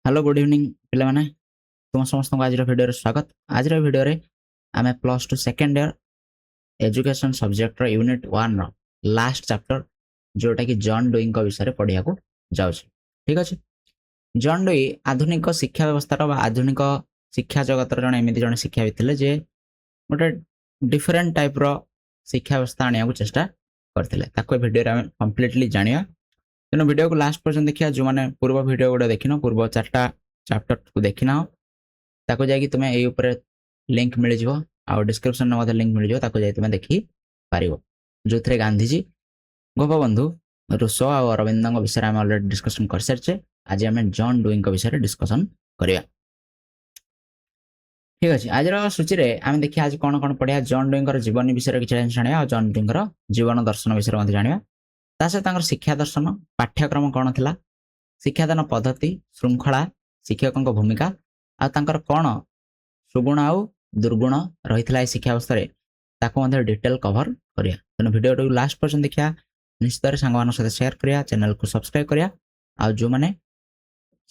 Hello good evening पे तुम समस्त को आज भिडियो स्वागत। आज भिडियो आम plus two second year education subject unit 1 last chapter जोटा कि जॉन डुई विषय पढ़िया को जाऊँ। ठीक अच्छे। जॉन डुई आधुनिक शिक्षा व्यवस्था आधुनिक शिक्षा जगत जड़े एमती जड़े शिक्षाविद थे जे गोटे डिफरेन्ट टाइप शिक्षा व्यवस्था आने चेष्टा करते भिडियो कम्प्लीटली जाना तेना वीडियो को लास्ट पर्यटन देखिए। जो मैंने पूर्व वीडियो गुड़ा देखिन पूर्व 4टा चैप्टर को देखिना ताको जाकि तुम्हें यही ऊपर लिंक मिल जाव आ डिस्क्रिप्शन में लिंक मिल जाव ताको जाई तुम्हें देखि पारिबो जो थे गांधीजी गोपबंधु रूसो और अरविंद विषय में ऑलरेडी डिस्कशन कर सारे। आज आम जॉन डुई विषय डिस्कशन करिया। ठीक अच्छे। आज सूची में आम देखिए आज कौन कौन पढ़िया जॉन डुई जीवन विषय किसी जाना और जॉन डुई जीवन दर्शन विषय जाना सहित शिक्षा दर्शन पाठ्यक्रम कौन था शिक्षादान पद्धति श्रृंखला शिक्षकों भूमिका आर कौन सुगुण आउ दुर्गुण रही है शिक्षा व्यवस्था डिटेल कवर करिया। तेना वीडियो लास्ट पर्यटन देखिया निश्चित सांग सहित शेयर करिया चैनल को सब्सक्राइब करिया आ जो मैंने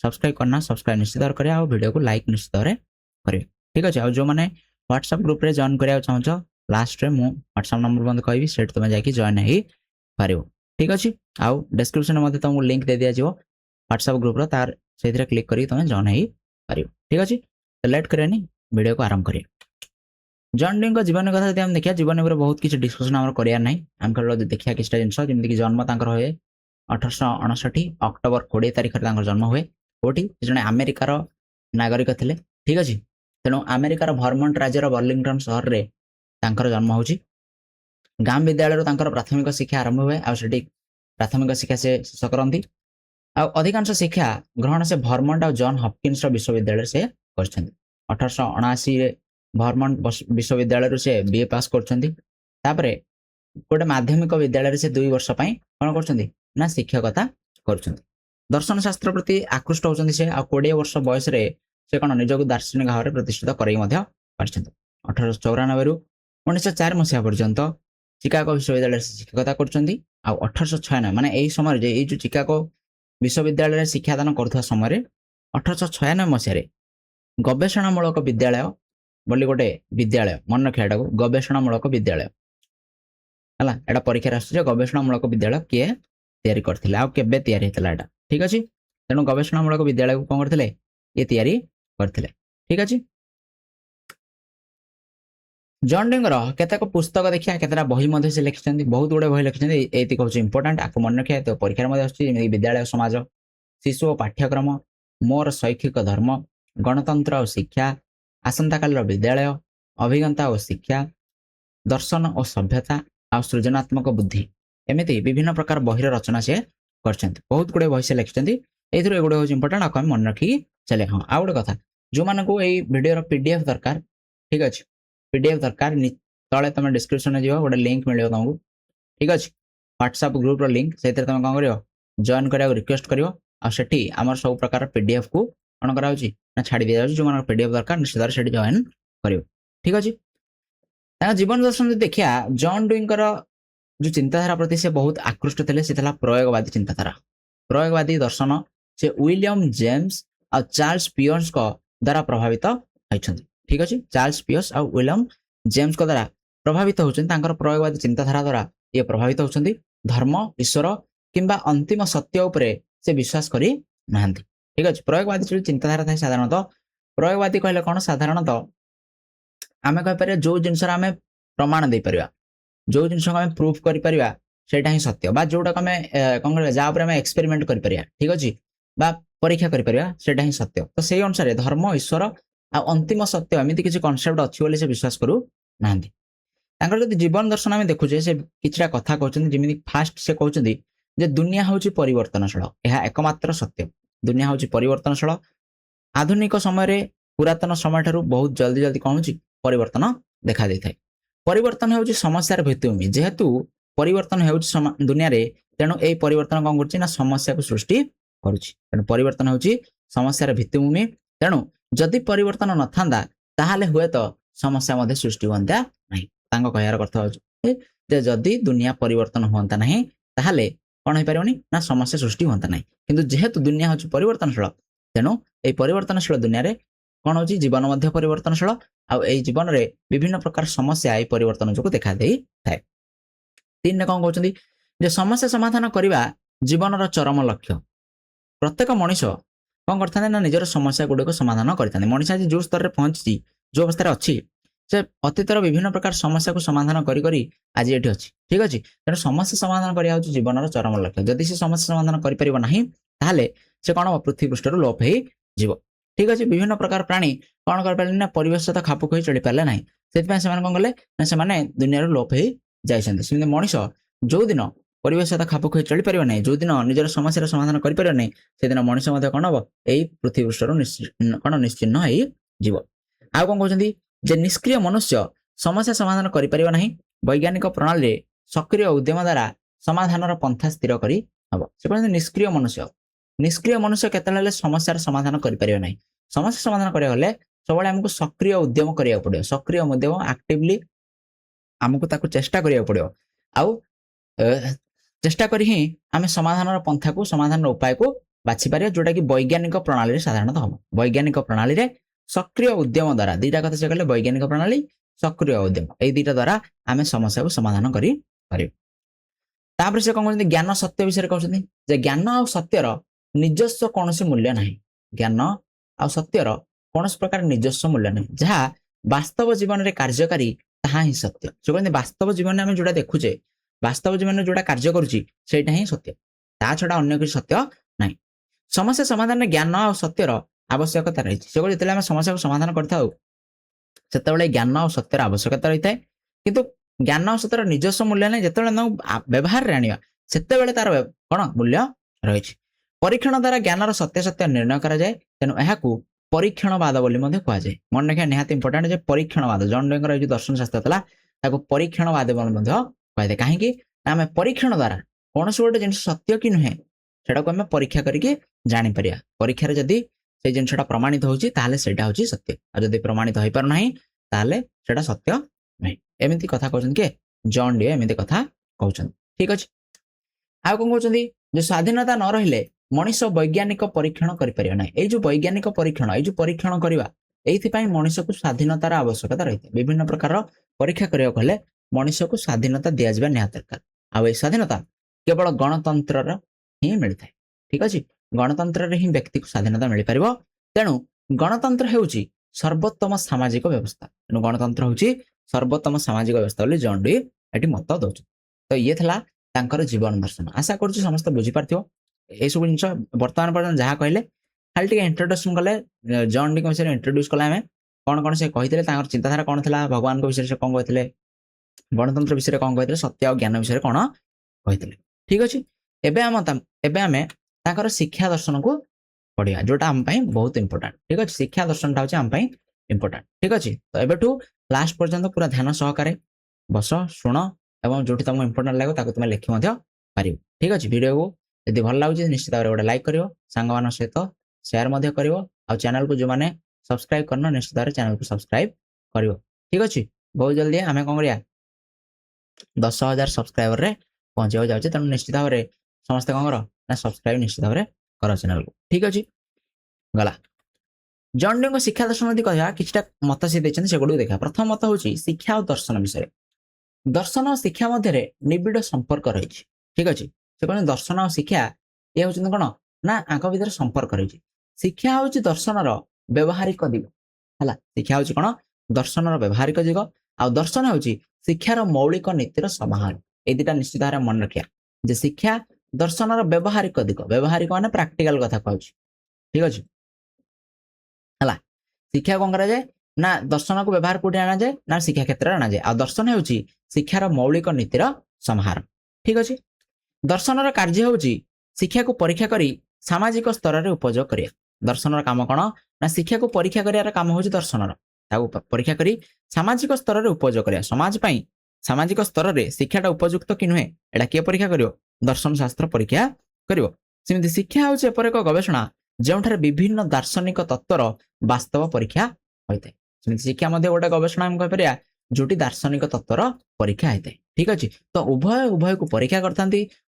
सब्सक्राइब करना सब्सक्राइब निश्चित करिया और वीडियो को लाइक निश्चित करिया। ठीक अच्छे। आ जो मैंने व्हाट्सएप ग्रुप रे जॉइन करिया चाहूँ लास्ट रे मु व्हाट्सएप नंबर बंद कहबी सेट तुम जाकि जॉइन हो पारिबो। ठीक अच्छे। आउ डिस्क्रिप्शन में तुमको लिंक दे दिया जाव व्हाट्सएप ग्रुप तार से क्लिक करके तुम जॉइन हो पार। ठीक अच्छे। तो लेट करें वीडियो को आरंभ करिए। जॉन डुई जीवन कथा जब देखिए जीवन में बहुत किसी डिस्कसन आम करार ना आम केवल देखिए किसी जिन जमीक जन्म हुए 1859 अक्टोबर 20 तारिख जन्म हुए कौटी जड़े आमेरिकार नागरिक थे। ठीक अच्छे। तेणु आमेरिकार भर्मंट राज्यर बर्लिंगटन सहर में जन्म हो गाँ विद्यालय प्राथमिक शिक्षा आरंभ हुए आठी प्राथमिक शिक्षा से शेष करती अधिकांश शिक्षा ग्रहण से भर्मंट और जॉन हॉपकिंस विश्वविद्यालय से कर 1879 भर्मंट विश्वविद्यालय से बीए पास कर गोटे माध्यमिक विद्यालय से 2 वर्ष कौन कर शिक्षकता कर दर्शन शास्त्र प्रति आकृष्ट होती से 20 वर्ष बयस से कौन निजक दार्शनिक भाव में प्रतिष्ठित कर 1894 रु 1904 मसीहा पर्यंत चिकागो विश्वविद्यालय से शिक्षकता कर 1896 माने यही समय जो चिकागो विश्वविद्यालय शिक्षादान कर समय 1896 मसीह गवेषणामूलक विद्यालय बोली गोटे विद्यालय मन रखा को गवेषणामूलक विद्यालय है एटा परीक्षा आस गवेषणामूलक विद्यालय किए तैयारी करथिले आ केबे तैयारी हेतला एटा। ठीक अछि। तेणु गवेषणामूलक विद्यालय को कौन करथिले ये तैयारी करथिले। ठीक अछि। जॉन डुई केतक पुस्तक देखिए केतटा बही से लिखिं बहुत गुड़े बही लिखिं ये हूँ इंपोर्टाट आपको मन रखिए। तो परीक्षा विद्यालय समाज शिशु और पाठ्यक्रम मोर शैक्षिक धर्म गणतंत्र और शिक्षा आसंता काल विद्यालय अभिज्ञता और शिक्षा दर्शन और सभ्यता आ सृजनात्मक बुद्धि एमती विभिन्न प्रकार बहिर रचना से कर बहुत गुड़े बही से लिखिं ये गुड़े हूँ इंपोर्टाट आपको मन रखिकी चले। हाँ आ गए कथा जो मानू ये वीडियो पीडीएफ दरकार। ठीक अच्छे। पीडीएफ दरकार तले तुम डिस्क्रिप्शन में जीव गोटे लिंक मिले तुमको। ठीक अच्छे। व्हाट्सएप ग्रुप लिंक से तुम कौन कर जॉइन करा रिक्वेस्ट कर आमर सब प्रकार पीडीएफ को कौन करा छाड़ी दिया जो मैं पीडीएफ दरकार निश्चित से जॉइन कर। ठीक अच्छे। जीवन दर्शन देखिया जॉन डुई जो चिंताधारा प्रति से बहुत आकृष्ट थे से प्रयोगवादी चिंताधारा प्रयोगवादी दर्शन से विलियम जेम्स और चार्ल्स पियर्स द्वारा प्रभावित होती। ठीक अच्छे। चार्ल्स पियर्स और विलियम जेम्स द्वारा प्रभावित होती प्रयोगवादी चिंताधारा द्वारा ये प्रभावित होती धर्म ईश्वर किंबा अंतिम सत्य उपरे से विश्वास करी नाहंती। ठीक अच्छे। प्रयोगवादी जो चिंताधारा था साधारणतः प्रयोगवादी कहले कौन साधारणतः आम कहीपर जो जिनस आम प्रमाण दे पारिबा जो जिनस आम प्रूफ कर सेटा ही सत्य बा जोटा आम कौन कर जहाँ आम एक्सपेरिमेंट कर। ठीक अच्छे। बा परीक्षा कर ही सत्य। तो से अनुसार धर्म ईश्वर आ अंतिम सत्य एमती किसी कनसेप्ट अच्छी बोली से विश्वास करू नाहंती। जब जीवन दर्शन आम देखुचे से किछटा कथा कहते जमी फास्ट से कहते जे दुनिया हूँ परिवर्तनशील यह एकमात्र सत्य दुनिया हूँ परिवर्तनशील आधुनिक समय पुरातन समय ठारू बहुत जल्दी जल्दी कौन हो परिवर्तन देखा दे थाए। परिवर्तन हूँ समस्यार भित्तिभूमि जेहेतु परिवर्तन हो दुनिया रे तेणु यही परिवर्तन कौन कर समस्या को सृष्टि करुँच परिवर्तन हूँ समस्यार भित्तिभूमि तेणु जदि परिवर्तन न था ताहले हुए तो समस्या मध्य सृष्टि होता ना कहर अर्थ जदि दुनिया परिवर्तन होता ना ताहले कौन हो पारे ना समस्या सृष्टि होता ना किंतु जेहेतु दुनिया हूँ परिवर्तनशील ତେଣୁ ଏଇ ପରିବର୍ତ୍ତନଶୀଳ ଦୁନିଆରେ କ'ଣ ହେଉଛି ଜୀବନ ମଧ୍ୟ ପରିବର୍ତ୍ତନଶୀଳ ଆଉ ଏଇ ଜୀବନରେ ବିଭିନ୍ନ ପ୍ରକାର ସମସ୍ୟା ଏଇ ପରିବର୍ତ୍ତନ ଯୋଗୁଁ ଦେଖା ଦେଇଥାଏ। 3ରେ କ'ଣ କହୁଛନ୍ତି ଯେ ସମସ୍ୟା ସମାଧାନ କରିବା ଜୀବନର ଚରମ ଲକ୍ଷ୍ୟ। ପ୍ରତ୍ୟେକ ମଣିଷ କ'ଣ କରିଥାନ୍ତି ନା ନିଜର ସମସ୍ୟା ଗୁଡ଼ିକ ସମାଧାନ କରିଥାନ୍ତି। ମଣିଷ ଆଜି ଯେଉଁ ସ୍ତରରେ ପହଞ୍ଚିଛି, ଯେଉଁ ଅବସ୍ଥାରେ ଅଛି, ସେ ଅତୀତର ବିଭିନ୍ନ ପ୍ରକାର ସମସ୍ୟାକୁ ସମାଧାନ କରି କରି ଆଜି ଏଠି ଅଛି। ଠିକ ଅଛି, ତେଣୁ ସମସ୍ୟା ସମାଧାନ କରିବା ହେଉଛି ଜୀବନର ଚରମ ଲକ୍ଷ୍ୟ। ଯଦି ସେ ସମସ୍ୟା ସମାଧାନ କରିପାରିବ ନାହିଁ ତାହେଲେ ସେ କ'ଣ ହେବ ପୃଥିବୀ ପୃଷ୍ଠରୁ ଲୋପ ହେଇଯିବ। ଠିକ ଅଛି, ବିଭିନ୍ନ ପ୍ରକାର ପ୍ରାଣୀ କ'ଣ କରିପାରିଲେ ନା ପରିବେଶ ସହିତ ଖାପ ଖୁଆଇ ଚଳିପାରିଲେ ନାହିଁ, ସେଥିପାଇଁ ସେମାନେ କ'ଣ କଲେ ନା ସେମାନେ ଦୁନିଆରୁ ଲୋପ ହେଇ ଯାଇଛନ୍ତି। ସେମିତି ମଣିଷ ଯୋଉଦିନ ପରିବେଶ ସହିତ ଖାପ ଖୁଆଇ ଚଳିପାରିବ ନାହିଁ, ଯୋଉଦିନ ନିଜର ସମସ୍ୟାର ସମାଧାନ କରିପାରିବ ନାହିଁ, ସେଦିନ ମଣିଷ ମଧ୍ୟ କ'ଣ ହେବ ଏଇ ପୃଥିବୀ ପୃଷ୍ଠରୁ କ'ଣ ନିଶ୍ଚିହ୍ନ ହେଇଯିବ। ଆଉ କ'ଣ କହୁଛନ୍ତି ଯେ ନିଷ୍କ୍ରିୟ ମନୁଷ୍ୟ ସମସ୍ୟା ସମାଧାନ କରିପାରିବ ନାହିଁ, ବୈଜ୍ଞାନିକ ପ୍ରଣାଳୀରେ ସକ୍ରିୟ ଉଦ୍ୟମ ଦ୍ୱାରା ସମାଧାନର ପନ୍ଥା ସ୍ଥିର କରି ହେବ। ସେ କହୁଛନ୍ତି ନିଷ୍କ୍ରିୟ ମନୁଷ୍ୟ କେତେବେଳେ ହେଲେ ସମସ୍ୟାର ସମାଧାନ କରିପାରିବ ନାହିଁ। ସମସ୍ୟା ସମାଧାନ କରିବାକୁ ହେଲେ ସବୁବେଳେ ଆମକୁ ସକ୍ରିୟ ଉଦ୍ୟମ କରିବାକୁ ପଡ଼ିବ। ସକ୍ରିୟ ଉଦ୍ୟମ ଆକ୍ଟିଭଲି ଆମକୁ ତାକୁ ଚେଷ୍ଟା କରିବାକୁ ପଡ଼ିବ। ଆଉ ଚେଷ୍ଟା କରି ହିଁ ଆମେ ସମାଧାନର ପନ୍ଥାକୁ ସମାଧାନର ଉପାୟକୁ ବାଛିପାରିବା, ଯୋଉଟାକି ବୈଜ୍ଞାନିକ ପ୍ରଣାଳୀରେ ସାଧାରଣତଃ ହେବ। ବୈଜ୍ଞାନିକ ପ୍ରଣାଳୀରେ ସକ୍ରିୟ ଉଦ୍ୟମ ଦ୍ୱାରା ଦୁଇଟା କଥା ସେ କହିଲେ, ବୈଜ୍ଞାନିକ ପ୍ରଣାଳୀ, ସକ୍ରିୟ ଉଦ୍ୟମ, ଏଇ ଦୁଇଟା ଦ୍ୱାରା ଆମେ ସମସ୍ୟାକୁ ସମାଧାନ କରିପାରିବା। ତାପରେ ସେ କ'ଣ କହୁଛନ୍ତି ଜ୍ଞାନ ସତ୍ୟ ବିଷୟରେ କହୁଛନ୍ତି ଯେ ଜ୍ଞାନ ଆଉ ସତ୍ୟର ନିଜସ୍ୱ କୌଣସି ମୂଲ୍ୟ ନାହିଁ। ଜ୍ଞାନ ଆଉ ସତ୍ୟର କୌଣସି ପ୍ରକାର ନିଜସ୍ୱ ମୂଲ୍ୟ ନାହିଁ। ଯାହା ବାସ୍ତବ ଜୀବନରେ କାର୍ଯ୍ୟକାରୀ ତାହା ହିଁ ସତ୍ୟ। ସେ କହୁଛନ୍ତି ବାସ୍ତବ ଜୀବନରେ ଆମେ ଯୋଉଟା ଦେଖୁଛେ, ବାସ୍ତବ ଜୀବନରେ ଯୋଉଟା କାର୍ଯ୍ୟ କରୁଛି ସେଇଟା ହିଁ ସତ୍ୟ, ତା ଛଡ଼ା ଅନ୍ୟ କିଛି ସତ୍ୟ ନାହିଁ। ସମସ୍ୟା ସମାଧାନରେ ଜ୍ଞାନ ଆଉ ସତ୍ୟର ଆବଶ୍ୟକତା ରହିଛି। ସେ ଯେତେବେଳେ ଆମେ ସମସ୍ୟାକୁ ସମାଧାନ କରିଥାଉ ସେତେବେଳେ ଜ୍ଞାନ ଆଉ ସତ୍ୟର ଆବଶ୍ୟକତା ରହିଥାଏ, କିନ୍ତୁ ଜ୍ଞାନ ଆଉ ସତ୍ୟର ନିଜସ୍ୱ ମୂଲ୍ୟ ନାହିଁ। ଯେତେବେଳେ ତାକୁ ବ୍ୟବହାରରେ ଆଣିବା ସେତେବେଳେ ତାର କ'ଣ ମୂଲ୍ୟ ରହିଛି। ପରୀକ୍ଷଣ ଦ୍ୱାରା ଜ୍ଞାନର ସତ୍ୟାସତ୍ୟ ନିର୍ଣ୍ଣୟ କରାଯାଏ, ତେଣୁ ଏହାକୁ ପରୀକ୍ଷଣବାଦ ବୋଲି ମଧ୍ୟ କୁହାଯାଏ। ମନେ ରଖିବା ନିହାତି ଇମ୍ପୋର୍ଟାଣ୍ଟ ଯେ ପରୀକ୍ଷଣବାଦ, ଜନ୍ ଡେଙ୍କର ଏଇ ଯୋଉ ଦର୍ଶନ ଶାସ୍ତ୍ର ଥିଲା ତାକୁ ପରୀକ୍ଷଣବାଦ ବୋଲି ମଧ୍ୟ କୁହାଯାଏ। କାହିଁକି ନା ଆମେ ପରୀକ୍ଷଣ ଦ୍ୱାରା କୌଣସି ଗୋଟେ ଜିନିଷ ସତ୍ୟ କି ନୁହେଁ ସେଟାକୁ ଆମେ ପରୀକ୍ଷା କରିକି ଜାଣିପାରିବା। ପରୀକ୍ଷାରେ ଯଦି ସେଇ ଜିନିଷଟା ପ୍ରମାଣିତ ହଉଛି ତାହେଲେ ସେଇଟା ହଉଛି ସତ୍ୟ, ଆଉ ଯଦି ପ୍ରମାଣିତ ହେଇପାରୁନାହିଁ ତାହେଲେ ସେଟା ସତ୍ୟ ନାହିଁ। ଏମିତି କଥା କହୁଛନ୍ତି କିଏ? ଜନ୍ ଡେ ଏମିତି କଥା କହୁଛନ୍ତି। ଠିକ ଅଛି, ଆଉ କ'ଣ କହୁଛନ୍ତି ଯେ ସ୍ୱାଧୀନତା ନ ରହିଲେ ମଣିଷ ବୈଜ୍ଞାନିକ ପରୀକ୍ଷଣ କରିପାରିବ ନାହିଁ। ଏଇ ଯୋଉ ବୈଜ୍ଞାନିକ ପରୀକ୍ଷଣ, ଏଇ ଯୋଉ ପରୀକ୍ଷଣ କରିବା, ଏଇଥିପାଇଁ ମଣିଷକୁ ସ୍ୱାଧୀନତାର ଆବଶ୍ୟକତା ରହିଥାଏ। ବିଭିନ୍ନ ପ୍ରକାର ପରୀକ୍ଷା କରିବାକୁ ହେଲେ ମଣିଷକୁ ସ୍ୱାଧୀନତା ଦିଆଯିବା ନିହାତି ଦରକାର। ଆଉ ଏଇ ସ୍ୱାଧୀନତା କେବଳ ଗଣତନ୍ତ୍ରର ହିଁ ମିଳିଥାଏ। ଠିକ ଅଛି, ଗଣତନ୍ତ୍ରରେ ହିଁ ବ୍ୟକ୍ତିକୁ ସ୍ୱାଧୀନତା ମିଳିପାରିବ। ତେଣୁ ଗଣତନ୍ତ୍ର ହେଉଛି ସର୍ବୋତ୍ତମ ସାମାଜିକ ବ୍ୟବସ୍ଥା। ତେଣୁ ଗଣତନ୍ତ୍ର ହେଉଛି ସର୍ବୋତ୍ତମ ସାମାଜିକ ବ୍ୟବସ୍ଥା ବୋଲି ଜନ୍ ଡେ ଏଠି ମତ ଦଉଛନ୍ତି। ତ ଇଏ ଥିଲା ତାଙ୍କର ଜୀବନ ଦର୍ଶନ। ଆଶା କରୁଛି ସମସ୍ତେ ବୁଝିପାରିଥିବ ଏଇସବୁ ଜିନିଷ। ବର୍ତ୍ତମାନ ପର୍ଯ୍ୟନ୍ତ ଯାହା କହିଲେ ଖାଲି ଟିକେ ଇଣ୍ଟ୍ରୋଡକ୍ସନ କଲେ, ଜନ୍ ଡେଙ୍କ ବିଷୟରେ ଇଣ୍ଟ୍ରୋଡ୍ୟୁସ କଲେ ଆମେ, କ'ଣ କ'ଣ ସେ କହିଥିଲେ, ତାଙ୍କର ଚିନ୍ତାଧାରା କ'ଣ ଥିଲା, ଭଗବାନଙ୍କ ବିଷୟରେ ସେ କ'ଣ କହିଥିଲେ, ଗଣତନ୍ତ୍ର ବିଷୟରେ କ'ଣ କହିଥିଲେ, ସତ୍ୟ ଆଉ ଜ୍ଞାନ ବିଷୟରେ କ'ଣ କହିଥିଲେ। ଠିକ ଅଛି, ଏବେ ଆମେ ତାଙ୍କର ଶିକ୍ଷା ଦର୍ଶନକୁ ପଢିବା, ଯୋଉଟା ଆମ ପାଇଁ ବହୁତ ଇମ୍ପୋର୍ଟାଣ୍ଟ। ଠିକ ଅଛି, ଶିକ୍ଷା ଦର୍ଶନଟା ହେଉଛି ଆମ ପାଇଁ ଇମ୍ପୋର୍ଟାଣ୍ଟ। ଠିକ ଅଛି, ତ ଏବେଠୁ ଲାଷ୍ଟ ପର୍ଯ୍ୟନ୍ତ ପୁରା ଧ୍ୟାନ ସହକାରେ ବସ, ଶୁଣ ଏବଂ ଯୋଉଠି ତମକୁ ଇମ୍ପୋର୍ଟାଣ୍ଟ ଲାଗିବ ତାକୁ ତୁମେ ଲେଖି ମଧ୍ୟ ପାରିବ। ଠିକ ଅଛି, ଭିଡ଼ିଓକୁ ଯଦି ଭଲ ଲାଗୁଛି ନିଶ୍ଚିତ ଭାବରେ ଗୋଟେ ଲାଇକ୍ କରିବ, ସାଙ୍ଗମାନଙ୍କ ସହିତ ସେୟାର ମଧ୍ୟ କରିବ, ଆଉ ଚ୍ୟାନେଲକୁ ଯୋଉମାନେ ସବସ୍କ୍ରାଇବ କରିନ ନିଶ୍ଚିତ ଭାବରେ ଚ୍ୟାନେଲକୁ ସବସ୍କ୍ରାଇବ କରିବ। ଠିକ ଅଛି, ବହୁତ ଜଲ୍ଦି ଆମେ କ'ଣ କରିବା 10,000 ସବସ୍କ୍ରାଇବରରେ ପହଞ୍ଚିବାକୁ ଯାଉଛି। ତେଣୁ ନିଶ୍ଚିତ ଭାବରେ ସମସ୍ତେ କ'ଣ କର ନା ସବସ୍କ୍ରାଇବ ନିଶ୍ଚିତ ଭାବରେ କର ଚ୍ୟାନେଲକୁ। ଠିକ ଅଛି, ଗଲା। ଜନ୍ ଡେଙ୍କ ଶିକ୍ଷା ଦର୍ଶନ ଯଦି କହିବା କିଛିଟା ମତ ସେ ଦେଇଛନ୍ତି ସେଗୁଡ଼ିକୁ ଦେଖିବା। ପ୍ରଥମ ମତ ହେଉଛି ଶିକ୍ଷା ଆଉ ଦର୍ଶନ ବିଷୟରେ। ଦର୍ଶନ ଓ ଶିକ୍ଷା ମଧ୍ୟରେ ନିବିଡ଼ ସମ୍ପର୍କ ରହିଛି। ଠିକ ଅଛି, ସେ କହୁଛନ୍ତି ଦର୍ଶନ ଆଉ ଶିକ୍ଷା ଇଏ ହେଉଛନ୍ତି କ'ଣ ନା ଆଙ୍କ ଭିତରେ ସମ୍ପର୍କ ରହିଛି। ଶିକ୍ଷା ହେଉଛି ଦର୍ଶନର ବ୍ୟବହାରିକ ଦିଗ ହେଲା। ଶିକ୍ଷା ହେଉଛି କ'ଣ ଦର୍ଶନର ବ୍ୟବହାରିକ ଦିଗ, ଆଉ ଦର୍ଶନ ହେଉଛି ଶିକ୍ଷାର ମୌଳିକ ନୀତିର ସମାହାର। ଏଇ ଦିଟା ନିଶ୍ଚିତ ଭାବରେ ମନେ ରଖିବା ଯେ ଶିକ୍ଷା ଦର୍ଶନର ବ୍ୟବହାରିକ ଦିଗ, ବ୍ୟବହାରିକ ମାନେ ପ୍ରାକ୍ଟିକାଲ କଥା କହୁଛି। ଠିକ ଅଛି ହେଲା, ଶିକ୍ଷା କ'ଣ କରାଯାଏ ନା ଦର୍ଶନକୁ ବ୍ୟବହାର କୋଉଠି ଆଣାଯାଏ ନା ଶିକ୍ଷା କ୍ଷେତ୍ରରେ ଆଣାଯାଏ, ଆଉ ଦର୍ଶନ ହେଉଛି ଶିକ୍ଷାର ମୌଳିକ ନୀତିର ସମାହାର। ଠିକ ଅଛି, ଦର୍ଶନର କାର୍ଯ୍ୟ ହେଉଛି ଶିକ୍ଷାକୁ ପରୀକ୍ଷା କରି ସାମାଜିକ ସ୍ତରରେ ଉପଯୋଗ କରିବା। ଦର୍ଶନର କାମ କ'ଣ ନା ଶିକ୍ଷାକୁ ପରୀକ୍ଷା କରିବାର କାମ ହେଉଛି ଦର୍ଶନର, ତାକୁ ପରୀକ୍ଷା କରି ସାମାଜିକ ସ୍ତରରେ ଉପଯୋଗ କରିବା। ସମାଜ ପାଇଁ ସାମାଜିକ ସ୍ତରରେ ଶିକ୍ଷାଟା ଉପଯୁକ୍ତ କି ନୁହେଁ ଏଇଟା କିଏ ପରୀକ୍ଷା କରିବ? ଦର୍ଶନ ଶାସ୍ତ୍ର ପରୀକ୍ଷା କରିବ। ସେମିତି ଶିକ୍ଷା ହେଉଛି ଏପରି ଏକ ଗବେଷଣା ଯେଉଁଠାରେ ବିଭିନ୍ନ ଦାର୍ଶନିକ ତତ୍ତ୍ୱର ବାସ୍ତବ ପରୀକ୍ଷା ହୋଇଥାଏ। ସେମିତି ଶିକ୍ଷା ମଧ୍ୟ ଗୋଟେ ଗବେଷଣା ଆମେ କହିପାରିବା ଯୋଉଠି ଦାର୍ଶନିକ ତତ୍ତ୍ୱର ପରୀକ୍ଷା ହୋଇଥାଏ। ठीक अच्छे तो उभय उभय को परीक्षा करता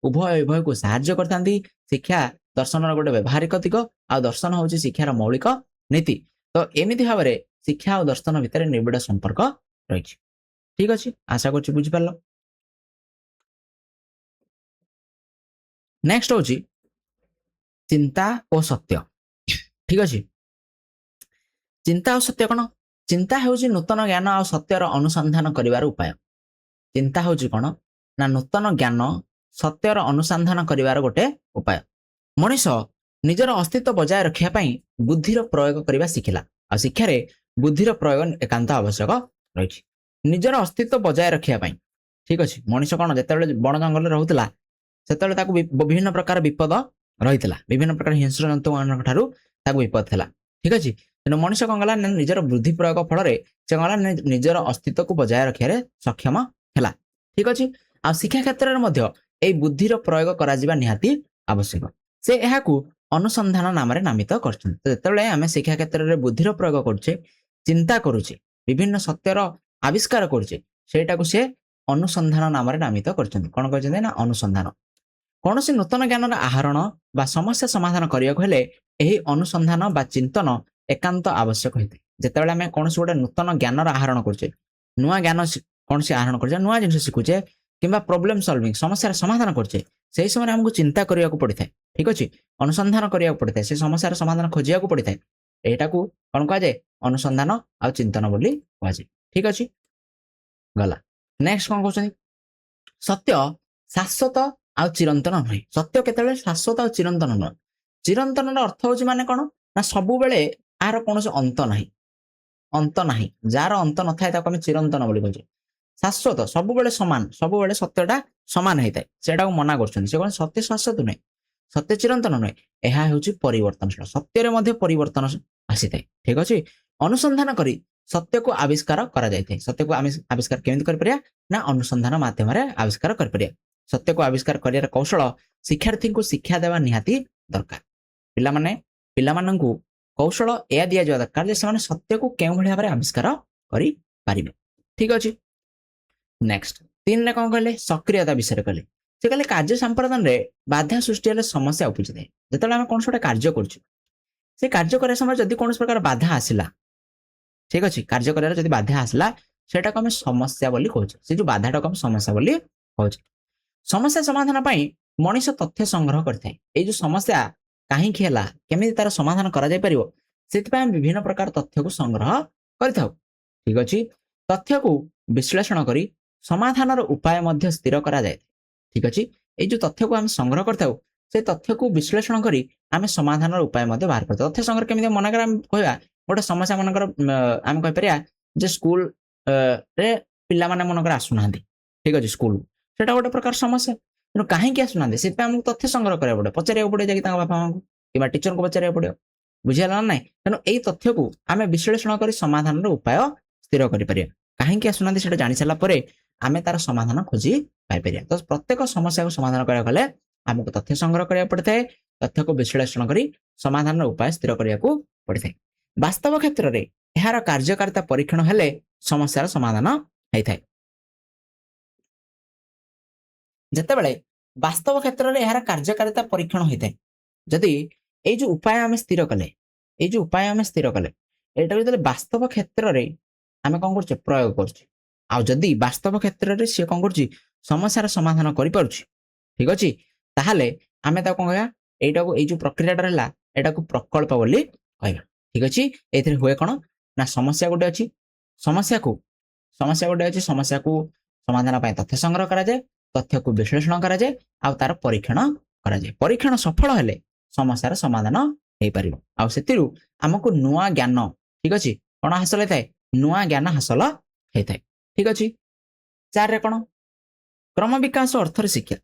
उभय उभय को साहाଯ୍य करता शिक्षा दर्शन गोटे व्यवहारिक दिग आ दर्शन हूँ शिक्षार मौलिक नीति तो एमती भाव में शिक्षा और दर्शन भितर निबिड़ संपर्क रही ठीक अच्छे आशा कर बुझिपार नेक्स्ट हूँ चिंता और सत्य ठीक अच्छे चिंता और सत्य कौन चिंता हूँ नूतन ज्ञान और सत्यर अनुसंधान करिवार उपाय चिंता हूँ कौन ना नूतन ज्ञान सत्यर अनुसंधान करिवार गोटे उपाय मनीष निजर अस्तित्व बजाय रखापी बुद्धिर प्रयोग करने शिखिला आ शिक्षार बुद्धिर प्रयोग एकांत आवश्यक रही निजर अस्तित्व बजाय रखापी ठीक अच्छे मनीष कौन जिते बण जंगल रोला से विभिन्न प्रकार विपद रही विभिन्न प्रकार हिंस्र जंतु मान विपद था ठीक अच्छे तेणु मनीष कौन कला निजर बुद्धि प्रयोग फल से कौन निजर अस्तित्व को बजाय रखार सक्षम है ठीक अच्छे आ शिक्षा क्षेत्र में बुद्धिर प्रयोग करा निहाती आवश्यक से यह अनुसंधान नाम नामित कर शिक्षा क्षेत्र में बुद्धिर प्रयोग करुचे चिंता करुचे विभिन्न सत्यर आविष्कार करुचे सेटा को से अनुसंधान नाम नामित कर कौन कहते ना अनुसंधान कौन से नूतन ज्ञान आहरण बा समस्या समाधान करने को यही अनुसंधान बा चिंतन एकांत आवश्यक होता है जितेबाला आम कौन से गोटे नूतन ज्ञान आहरण करुचे नुआ ज्ञान कौन से आहरण कर नुआ जिन शिखुचे कि प्रोब्लेम सॉल्विंग समस्या समाधान करछे से समय आमको चिंता करने को पड़ता है ठीक अच्छे अनुसंधान करने को पड़ता है से समस्यार समाधान खोजा पड़ता है यहाँ को कौन कह जाए अनुसंधान आ चिंतन बोली कहुए ठीक अच्छे गला नेक्स्ट कौन कहते सत्य शाश्वत आ चिरंतन नुहे सत्य केतबेले शाश्वत आ चिरंतन नुह चिरंतन अर्थ हूँ माने कौन ना सबु बेले आर कौन अंत ना जार अंत न था आम चिरंतन बोली कहते शाश्वत सबुबले सामान सबुबले सत्यटा सामान होता है सेटा मना कर सत्य शाश्वत नुहे सत्य चिरंतन नुहे यह हूँ परिवर्तनशील सत्य परिवर्तन आसी था ठीक अच्छे अनुसंधान करी सत्य को आविष्कार करा जाए सत्य को आविष्कार केमिति कर परिया ना अनुसंधान माध्यम आविष्कार कर परिया सत्य को आविष्कार करियार कौशल शिक्षार्थी को शिक्षा देवा निहाती दरकार पिलामानंकु कौशल या दिया जावा दरकार जे से सत्य को केउ भली भाबरे आविष्कार करि पारिबे ठीक अच्छे नेक्स्ट 3 ने कौन कहले सक्रियता विषय कहले से कहले कार्य संपादन में बाधा सृष्टि हेले समस्या उपजी थाए जिते आम कौन गोटे कार्य कर कार्य करने समय जदि कौन प्रकार बाधा आसला ठीक अच्छे कार्य कर बाधा आसला सेटा को आम समस्या बोली कहूँ से जो बाधाटा को समस्या बोली कहूँ समस्या समाधान मनीष तथ्य संग्रह करता है जो समस्या कहीं केमी तार समाधान करा जाय परिबो सेतिपय विभिन्न प्रकार तथ्य को संग्रह करथाउ ठीक अच्छे तथ्य को विश्लेषण करी समाधान उपाय मध्य स्थिर करा जाए ठीक अच्छे ये जो तथ्य को आम संग्रह करथाउ से तथ्य को विश्लेषण करी आम समाधान उपाय मध्य बाहर करथाउ तथ्य संग्रह केमिति मनकर आम कहबा गोटे समस्या मनकर आम कहि परिया जे स्कूल रे पिला माने मनकर आसुना ठीक अच्छे स्कूल सेटा गोटे प्रकार समस्या तेणु कहीं आसुना से आमको तथ्य संग्रह करा पड़े पचार पड़े जाकि बापा माँ कि टीचर को पचार पड़ो बुझीगला ना तेणु यही तथ्य को आम विश्लेषण कर समाधान उपाय स्थिर कर कहीं आसुना से जानी सारापर आम तार समाधान खोजी पाइपर तो प्रत्येक समस्या को समाधान करा आमको तथ्य संग्रह करा पड़ता है तथ्य को विश्लेषण कर समाधान उपाय स्थिर करने को पड़ता है वास्तव क्षेत्र में यार कार्यकारिता परीक्षण हेले समस्यार समाधान होता है जितेबाला वास्तव क्षेत्र में यार कार्यकारिता परीक्षण होता है जदि ये जो उपाय आम स्थिर कले ये जो उपाय आम स्थिर कले यहाँ जो वास्तव क्षेत्र में आम कौन कर प्रयोग करी वास्तव क्षेत्र में सी कौन कर समस्यार समाधान कर ठीक अच्छे ताहले आम कौन कह यहाँ जो प्रक्रिया यहाँ प्रकल्प बोली कह ठीक अच्छे ये हुए कौन ना समस्या गोटे अच्छी समस्या गोटे अच्छी समस्या को समाधान तथ्य संग्रह करा जाए तथ्य को विश्लेषण करा जाए आ तार परीक्षण करा जाए परीक्षण सफल हेले समस्यार समाधान हो पार आमको नुआ ज्ञान ठीक अच्छे कौन हासिल होता है नुआ ज्ञान हासिल होता है ठीक अच्छे 4 रे कौन क्रम विकास अर्थर शिक्षा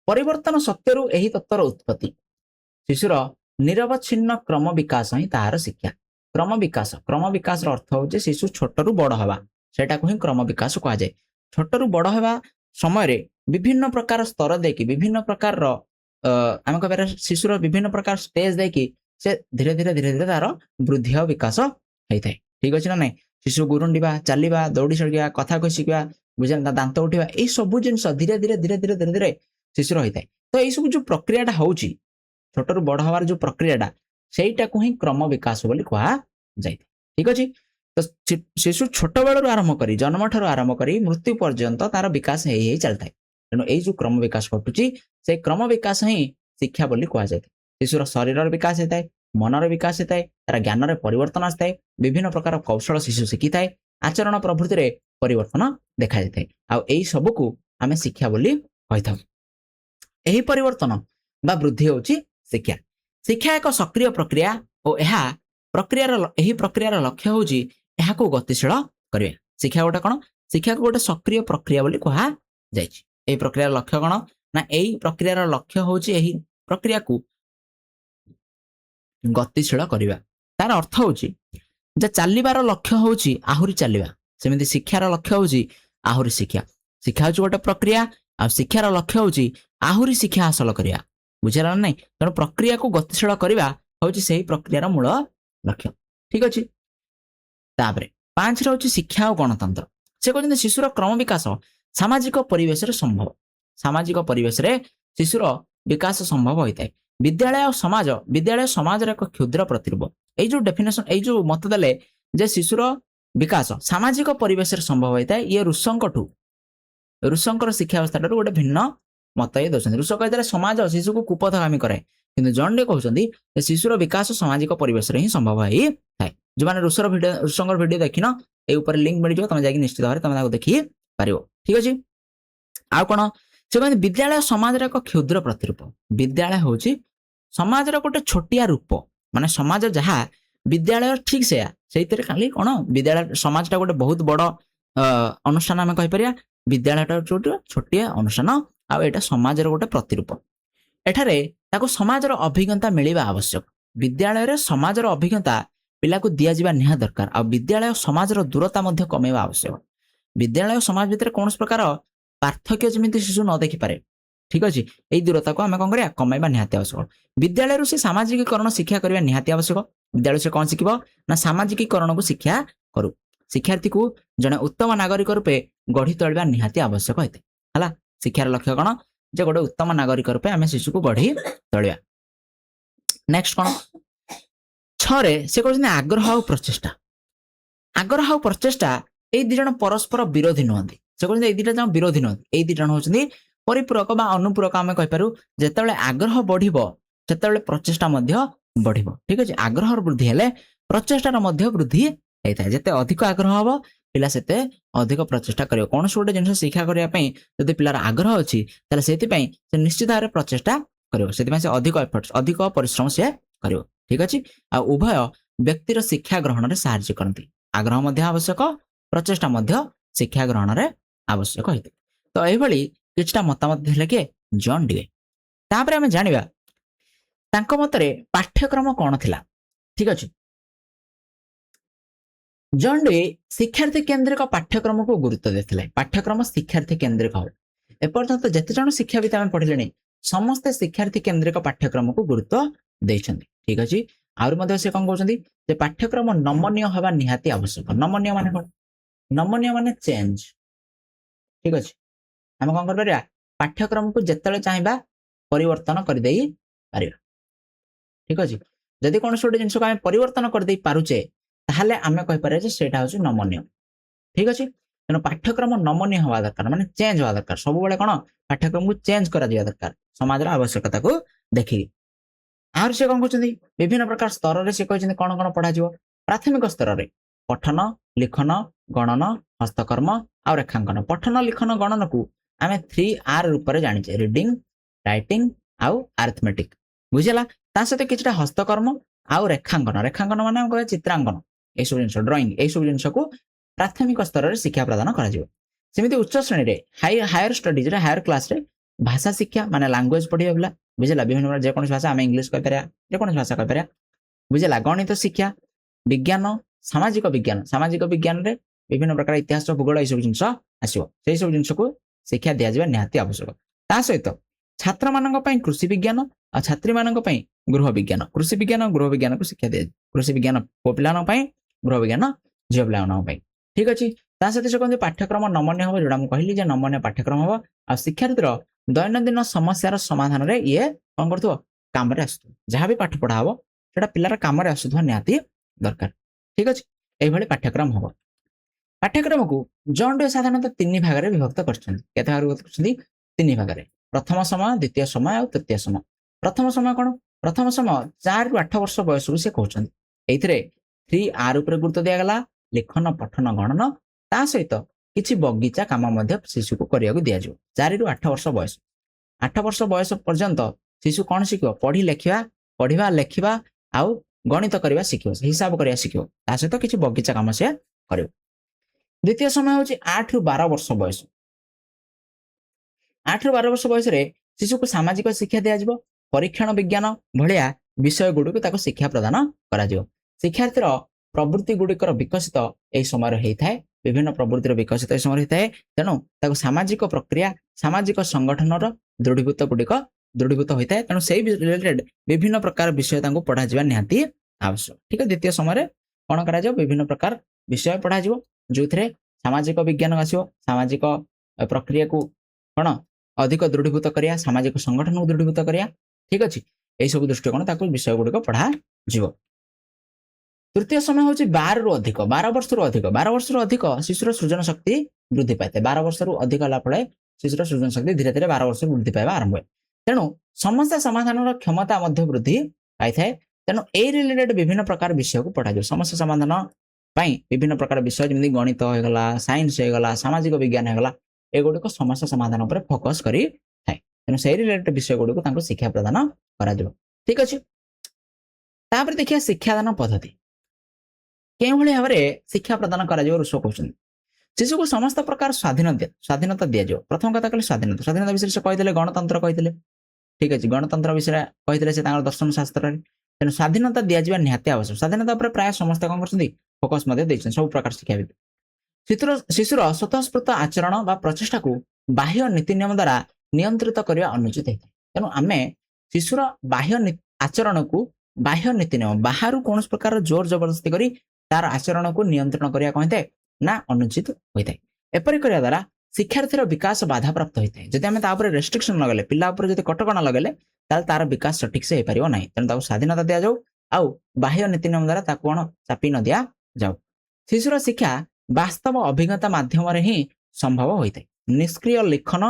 परिवर्तन सत्यरू यही तत्वर उत्पत्ति शिशुर निरवच्छिन्न क्रम विकास ही तार शिक्षा क्रम विकास अर्थ हो शिशु छोटरू बड़ हवा सेटा को ही क्रम विकास कह जाए छोटरू बड़ हवा समय विभिन्न प्रकार स्तर देकी विभिन्न प्रकार आम कह शिशुर विभिन्न प्रकार स्टेज देकी से धीरे धीरे तार वृद्धि और विकास होता है ठीक अच्छे ना नहीं शिशु गुरुंडा चलवा दौड़ी चढ़िया कथा कही शिखा बुझे दांत उठा यही सब जिन धीरे धीरे धीरे धीरे धीरे धीरे शिशुर होता है तो यही सब जो प्रक्रियाटा हूँ छोट रू बड़ हवार जो प्रक्रियाटा सेटा को ही क्रम विकास बोली कह जाए ठीक अच्छे तो शिशु छोट बेलू आरंभ कर जन्म ठार आरंभ कर मृत्यु पर्यंत तार विकास ही चलता है तेणु यही जो क्रम विकास घटुची से क्रम विकास ही शिक्षा बोली कह जाए शिशुर शरीर विकास होता है मनर विकास होता है तार ज्ञान में परिवर्तन आए विभिन्न प्रकार कौशल शिशु शिखी थाए आचरण प्रभृति में परिवर्तन देखा जाए आई सबको आम शिक्षा बोली कही यही परिवर्तन बा वृद्धि होची शिक्षा शिक्षा एक सक्रिय प्रक्रिया और यह प्रक्रियार लक्ष्य होची यह को गतिशील करिया शिक्षा गोटे कौन शिक्षा को गोटे सक्रिय प्रक्रिया बोली कह जाए प्रक्रियार लक्ष्य कौन ना यही प्रक्रियार लक्ष्य होची यही प्रक्रिया को गतिशील करवा तार अर्थ होची जे चलिबार लक्ष्य होची आहुरी चलिबा सेमिति शिक्षार लक्ष्य होची आहुरी शिक्षा शिक्षा होची गोटे प्रक्रिया आ शिक्षार लक्ष्य होची आहुरी शिक्षा हासिल करिया बुझला नहीं तेणु प्रक्रिया को गतिशील करवा होची सही प्रक्रियार मूल लक्ष्य ठीक अच्छे तापरे 5 होची शिक्षा और गणतंत्र से कहते शिशुर क्रम विकास सामाजिक परिवेश संभव सामाजिक परिवेश शिशुर विकास संभव होता है विद्यालय समाज एक क्षुद्र प्रतिरूप यही जो डेफिनेशन यही जो मत देले जे शिशुर विकास सामाजिक परिवेश संभव होता है ये रुषंकर शिक्षा व्यवस्था गोटे भिन्न मत ये दौरान रुष कहते समाज शिशु को कुपथगामी करे कि जन डे कहते शिशुर विकास सामाजिक परिवेश ही संभव ही थाए जो मैंने रुषंकर भिडियो देखिन ये लिंक मिल तुम जाकि निश्चित भाव तुम देखी पार ठीक अच्छे आउ कौन से कहते विद्यालय समाज एक क्षुद्र प्रतिरूप विद्यालय हूँ समाज गोटे छोटिया रूप माने समाज जहाँ विद्यालय ठीक से खाली कौन विद्यालय समाजटा गोटे बहुत बड़ अनुष्ठान आम कहीपर विद्यालयटा छोटिया अनुष्ठान आटा समाज गोटे प्रतिरूप एठारे ताको समाजर अभिज्ञता मिलवा आवश्यक विद्यालय समाजर अभिज्ञता पिला को दिया जावा निहा दरकार आ विद्यालय समाजर दूरता मध्य कमेवा आवश्यक विद्यालय समाज भितर कौन प्रकार पार्थक्य जमी शिशु न देखिपारे ठीक अच्छे यही दूरता को आम कौन करा कमेवा निहाती आवश्यक विद्यालय से सामाजिकीकरण शिक्षा करने निहाती आवश्यक विद्यालय से कौन शिखब ना सामाजिकीकरण को शिक्षा करू शिक्षार्थी को जड़े उत्तम नागरिक रूपे गढ़ी तोलवा निहाती आवश्यक होता है शिक्षार लक्ष्य कौन जे गोटे उत्तम नागरिक रूपे आम शिशु को गढ़ी तोलिया नेक्स्ट कौन 6 से कहते आग्रह और प्रचेषा ये दिज परस्पर विरोधी नुहति से कहते ये दुटा विरोधी नुहति ये दुटा हूँ परिपूरक बा अनुपूरक आम कहीपर जिते आग्रह बढ़ो से प्रचेषा बढ़ ठीक अच्छे आग्रह वृद्धि हेले प्रचेषार वृद्धि होता है जिते अधिक आग्रह हम पिला सेते अधिक प्रचेषा कर कौन गोटे जिन शिक्षा करने जब पिलार आग्रह अच्छी से निश्चित भाव में प्रचेषा कर अधिक एफर्ट्स अधिक परिश्रम से कर ठीक अच्छे आ उभय व्यक्तिर शिक्षा ग्रहण में साहाय्य करती आग्रह आवश्यक प्रचेषा शिक्षा ग्रहण में आवश्यक होता तो यही किछटा मतामत देले के जॉन डीवे तापर आम जानिबा तांको मतरे पाठ्यक्रम कौन थिला ठीक अच्छे जॉन डीवे शिक्षार्थी केन्द्रिक पाठ्यक्रम को गुरुत्व देथिले पाठ्यक्रम शिक्षार्थी केन्द्रिक हो एपर्यंत जेते जण शिक्षाविद आम पढ़िले समस्ते शिक्षार्थी केन्द्रिक पाठ्यक्रम को गुरुत्व देइछन्ति ठीक अच्छे आउर मध्ये से कौन कहते पाठ्यक्रम नमनीय हवा निहाती आवश्यक नमनीय माने कौन नमनीय माने चेंज ठीक अच्छे आम कौन कर पाठ्यक्रम को जिते चाहिए परिवर्तन कर दे पार ठीक अच्छे जदि कौन गोटे जिन को आम परिवर्तन कर दे पारुचे ताहले आम कहीपर सेटा हूँ नमनीय ठीक अच्छे तेणु पाठ्यक्रम नमनीय हवा दरकार माने चेंज हवा दरकार सब बेले कौन पाठ्यक्रम को चेंज करा दरकार समाज आवश्यकता को देखिए आर से कौन कहते विभिन्न प्रकार स्तर से कहते कौन कौन पढ़ा प्राथमिक स्तर में पठन लिखन गणन हस्तकर्म आ रेखांकन पठन लिखन गणन को आम 3R रूप में जाने रिडिंग राइटिंग आउ अरिथमेटिक बुझेगा ता सहित किसी हस्तकर्म आउ रेखांकन माने चित्रांकन यह सब जिन ड्रॉइंग यह सब जिन को प्राथमिक स्तर में शिक्षा प्रदान करमती उच्च श्रेणी में हायर स्टडीज हायर क्लास भाषा शिक्षा माने लैंग्वेज पढ़िया पिला बुझेगा विभिन्न प्रकार जेको भाषा आम इंग्लीश कहीपर जेको भाषा कहीपर बुझेगा गणित शिक्षा विज्ञान सामाजिक विज्ञान रे विभिन्न प्रकार इतिहास भूगोल यह सब जिन आसो से सब जिन को शिक्षा दि जावा निहाती आवश्यक ता सहित छात्र मानक पई कृषि विज्ञान और छात्री मानक पई गृह विज्ञान कृषि विज्ञान और गृह विज्ञान को शिक्षा दि कृषि विज्ञान पुओ पिलान पई गृह विज्ञान झियो पिलान पई ठीक अच्छे ତା ସହିତ ସେ କହନ୍ତି ପାଠ୍ୟକ୍ରମ ନମନୀୟ ହବ, ଯୋଉଟା ମୁଁ କହିଲି ଯେ ନମନୀୟ ପାଠ୍ୟକ୍ରମ ହବ। ଆଉ ଶିକ୍ଷାର୍ଥୀର ଦୈନନ୍ଦିନ ସମସ୍ୟାର ସମାଧାନରେ ଇଏ କଣ କରୁଥିବ, କାମରେ ଆସୁଥିବ। ଯାହା ବି ପାଠ ପଢା ହବ ସେଟା ପିଲାର କାମରେ ଆସୁଥିବା ନିହାତି ଦରକାର। ଠିକ ଅଛି, ଏଇଭଳି ପାଠ୍ୟକ୍ରମ ହବ। ପାଠ୍ୟକ୍ରମକୁ ଜନ୍ ଡେ ସାଧାରଣତଃ 3 ଭାଗରେ ବିଭକ୍ତ କରିଛନ୍ତି। କେତେ ଭାଗରେ ବିଭକ୍ତ କରିଛନ୍ତି? 3 ଭାଗରେ। ପ୍ରଥମ ସମୟ, ଦ୍ୱିତୀୟ ସମୟ ଆଉ ତୃତୀୟ ସମୟ। ପ୍ରଥମ ସମୟ କଣ? ପ୍ରଥମ ସମୟ 4 ରୁ 8 ବର୍ଷ ବୟସରୁ ସେ କହୁଛନ୍ତି। ଏଇଥିରେ 3R ଉପରେ ଗୁରୁତ୍ୱ ଦିଆଗଲା, ଲେଖନ ପଠନ ଗଣନ, ତା ସହିତ କିଛି ବଗିଚା କାମ ମଧ୍ୟ ଶିଶୁକୁ କରିବାକୁ ଦିଆଯିବ। 4 ରୁ 8 ବର୍ଷ ବୟସ। 8 ବର୍ଷ ବୟସ ପର୍ଯ୍ୟନ୍ତ ଶିଶୁ କଣ ଶିଖିବ? ପଢିବା ଲେଖିବା ଆଉ ଗଣିତ କରିବା ଶିଖିବ, ହିସାବ କରିବା ଶିଖିବ। ତା ସହିତ କିଛି ବଗିଚା କାମ ସେ କରିବ। ଦ୍ୱିତୀୟ ସମୟ ହେଉଛି 8 ରୁ 12 ବର୍ଷ ବୟସ। 8 ରୁ 12 ବର୍ଷ ବୟସରେ ଶିଶୁକୁ ସାମାଜିକ ଶିକ୍ଷା ଦିଆଯିବ। ପରୀକ୍ଷଣ ବିଜ୍ଞାନ ଭଳିଆ ବିଷୟ ଗୁଡ଼ିକୁ ତାକୁ ଶିକ୍ଷା ପ୍ରଦାନ କରାଯିବ। ଶିକ୍ଷାର୍ଥୀର ପ୍ରବୃତ୍ତି ଗୁଡ଼ିକର ବିକଶିତ ଏହି ସମୟରେ ହେଇଥାଏ। ବିଭିନ୍ନ ପ୍ରବୃତ୍ତିର ବିକଶିତ ଏହି ସମୟରେ ହେଇଥାଏ। ତେଣୁ ତାକୁ ସାମାଜିକ ପ୍ରକ୍ରିୟା, ସାମାଜିକ ସଂଗଠନର ଦୃଢ଼ୀଭୂତ ହୋଇଥାଏ। ତେଣୁ ସେଇ ରିଲେଟେଡ୍ ବିଭିନ୍ନ ପ୍ରକାର ବିଷୟ ତାଙ୍କୁ ପଢାଯିବା ନିହାତି ଆବଶ୍ୟକ। ଠିକ, ଦ୍ୱିତୀୟ ସମୟରେ କଣ କରାଯିବ? ବିଭିନ୍ନ ପ୍ରକାର ବିଷୟ ପଢାଯିବ, ଯୋଉଥିରେ ସାମାଜିକ ବିଜ୍ଞାନ ଆସିବ। ସାମାଜିକ ପ୍ରକ୍ରିୟାକୁ କଣ ଅଧିକ ଦୃଢ଼ୀଭୂତ କରିବା, ସାମାଜିକ ସଂଗଠନକୁ ଦୃଢ଼ୀଭୂତ କରିବା। ଠିକ ଅଛି, ଏଇ ସବୁ ଦୃଷ୍ଟିକୋଣ ତାକୁ ବିଷୟ ଗୁଡ଼ିକ ପଢାଯିବ। ତୃତୀୟ ସମୟ ହେଉଛି 12 ରୁ ଅଧିକ, 12 ବର୍ଷରୁ ଅଧିକ। 12 ବର୍ଷରୁ ଅଧିକ ଶିଶୁର ସୃଜନ ଶକ୍ତି ବୃଦ୍ଧି ପାଇଥାଏ। 12 ବର୍ଷରୁ ଅଧିକ ହେଲା ଫଳେ ଶିଶୁର ସୃଜନ ଶକ୍ତି ଧୀରେ ଧୀରେ 12 ବର୍ଷରୁ ବୃଦ୍ଧି ପାଇବା ଆରମ୍ଭ ହୁଏ। ତେଣୁ ସମସ୍ୟା ସମାଧାନର କ୍ଷମତା ମଧ୍ୟ ବୃଦ୍ଧି ପାଇଥାଏ। ତେଣୁ ଏଇ ରିଲେଟେଡ୍ ବିଭିନ୍ନ ପ୍ରକାର ବିଷୟକୁ ପଢାଯିବ। ସମସ୍ୟା ସମାଧାନ ପାଇଁ ବିଭିନ୍ନ ପ୍ରକାର ବିଷୟ, ଯେମିତି ଗଣିତ ହେଇଗଲା, ସାଇନ୍ସ ହେଇଗଲା, ସାମାଜିକ ବିଜ୍ଞାନ ହେଇଗଲା, ଏଗୁଡ଼ିକ ସମସ୍ୟା ସମାଧାନ ଉପରେ ଫୋକସ କରିଥାଏ। ତେଣୁ ସେଇ ରିଲେଟେଡ୍ ବିଷୟ ଗୁଡ଼ିକୁ ତାଙ୍କୁ ଶିକ୍ଷା ପ୍ରଦାନ କରାଯିବ। ଠିକ ଅଛି, ତାପରେ ଦେଖିବା ଶିକ୍ଷାଦାନ ପଦ୍ଧତି। କେଉଁଭଳି ଭାବରେ ଶିକ୍ଷା ପ୍ରଦାନ କରାଯିବ ରୁଷୋ କହୁଛନ୍ତି। ଶିଶୁକୁ ସମସ୍ତ ପ୍ରକାର ସ୍ୱାଧୀନତା ଦିଆଯିବ। ପ୍ରଥମ କଥା କହିଲେ ସ୍ୱାଧୀନତା ବିଷୟରେ ସେ କହିଥିଲେ, ଗଣତନ୍ତ୍ର କହିଥିଲେ। ଠିକ ଅଛି, ଗଣତନ୍ତ୍ର ବିଷୟରେ କହିଥିଲେ ସେ ତାଙ୍କର ଦର୍ଶନ ଶାସ୍ତ୍ରରେ। ତେଣୁ ସ୍ୱାଧୀନତା ଦିଆଯିବା ନିହାତି ଆବଶ୍ୟକ। ସ୍ୱାଧୀନତା ଉପରେ ପ୍ରାୟ ସମସ୍ତେ କଣ କରୁଛନ୍ତି? ଫୋକସ ମଧ୍ୟ ଦେଇଛନ୍ତି, ସବୁ ପ୍ରକାର ଶିକ୍ଷାବିତ। ଶିଶୁର ସ୍ୱତଃସ୍ଫୂର୍ତ୍ତ ଆଚରଣ ବା ପ୍ରଚେଷ୍ଟାକୁ ବାହ୍ୟ ନୀତି ନିୟମ ଦ୍ୱାରା ନିୟନ୍ତ୍ରିତ କରିବା ଅନୁଚିତ ହେଇଥାଏ। ତେଣୁ ଆମେ ଶିଶୁର ବାହ୍ୟ ଆଚରଣକୁ, ବାହ୍ୟ ନୀତି ନିୟମ ବାହାରୁ କୌଣସି ପ୍ରକାର ଜୋର ଜବରଦସ୍ତି କରି ତାର ଆଚରଣକୁ ନିୟନ୍ତ୍ରଣ କରିବା କଣ ହେଇଥାଏ? ନା ଅନୁଚିତ ହୋଇଥାଏ। ଏପରି କରିବା ଦ୍ୱାରା ଶିକ୍ଷାର୍ଥୀର ବିକାଶ ବାଧାପ୍ରାପ୍ତ ହୋଇଥାଏ। ଯଦି ଆମେ ତା ଉପରେ ରେଷ୍ଟ୍ରିକ୍ସନ ଲଗେଇଲେ, ପିଲା ଉପରେ ଯଦି କଟକଣା ଲଗେଇଲେ, ତାହେଲେ ତାର ବିକାଶ ସଠିକ ସେ ହେଇପାରିବ ନାହିଁ। ତେଣୁ ତାକୁ ସ୍ୱାଧୀନତା ଦିଆଯାଉ, ଆଉ ବାହ୍ୟ ନୀତି ନିୟମ ଦ୍ୱାରା ତାକୁ କଣ ଚାପି ନ ଦିଆଯାଉ। ଶିଶୁର ଶିକ୍ଷା ବାସ୍ତବ ଅଭିଜ୍ଞତା ମାଧ୍ୟମରେ ହିଁ ସମ୍ଭବ ହୋଇଥାଏ, ନିଷ୍କ୍ରିୟ ଲିଖନ